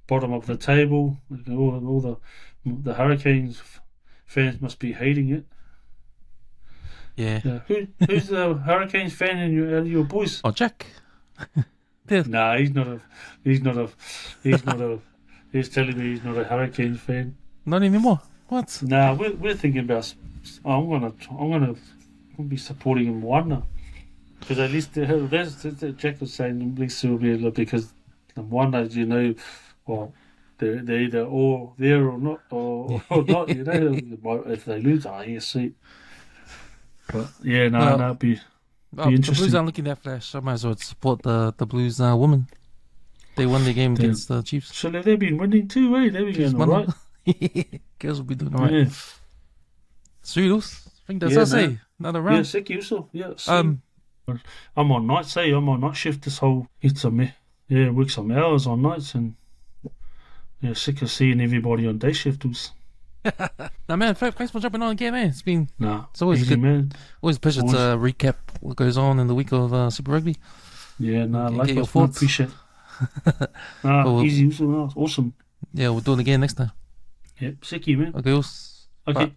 bottom of the table. All the Hurricanes fans must be hating it. Yeah. Who's the Hurricanes fan in your boys? Oh, Jack. Nah, he's not a. He's telling me he's not a Hurricanes fan. Not anymore. What? Nah, we're thinking about. I'm gonna be supporting him Moana because at least that's Jack was saying at least it will be because the Moana, you know, well. They're either all there or not, or not. You know, if they lose, see. But yeah, it'd be interesting. The Blues aren't looking that flash. I might as well support the Blues women. They won the game against the Chiefs. So they've been winning too, eh? They've been going all right. Girls will be doing all right. Yeah. Sweetos. I think that's what I say. Another round. Yeah, sick also. Yeah. I'm on nights, I'm on night shift this whole. Work some hours on nights and. Yeah, sick of seeing everybody on day shifters. Now, man, thanks for jumping on again, man. It's always easy, good. Man. Always a pleasure to recap what goes on in the week of Super Rugby. Yeah, likewise, I appreciate it. Easy, awesome. Yeah, we'll do it again next time. Yep, sick you, man. Okay, Okay.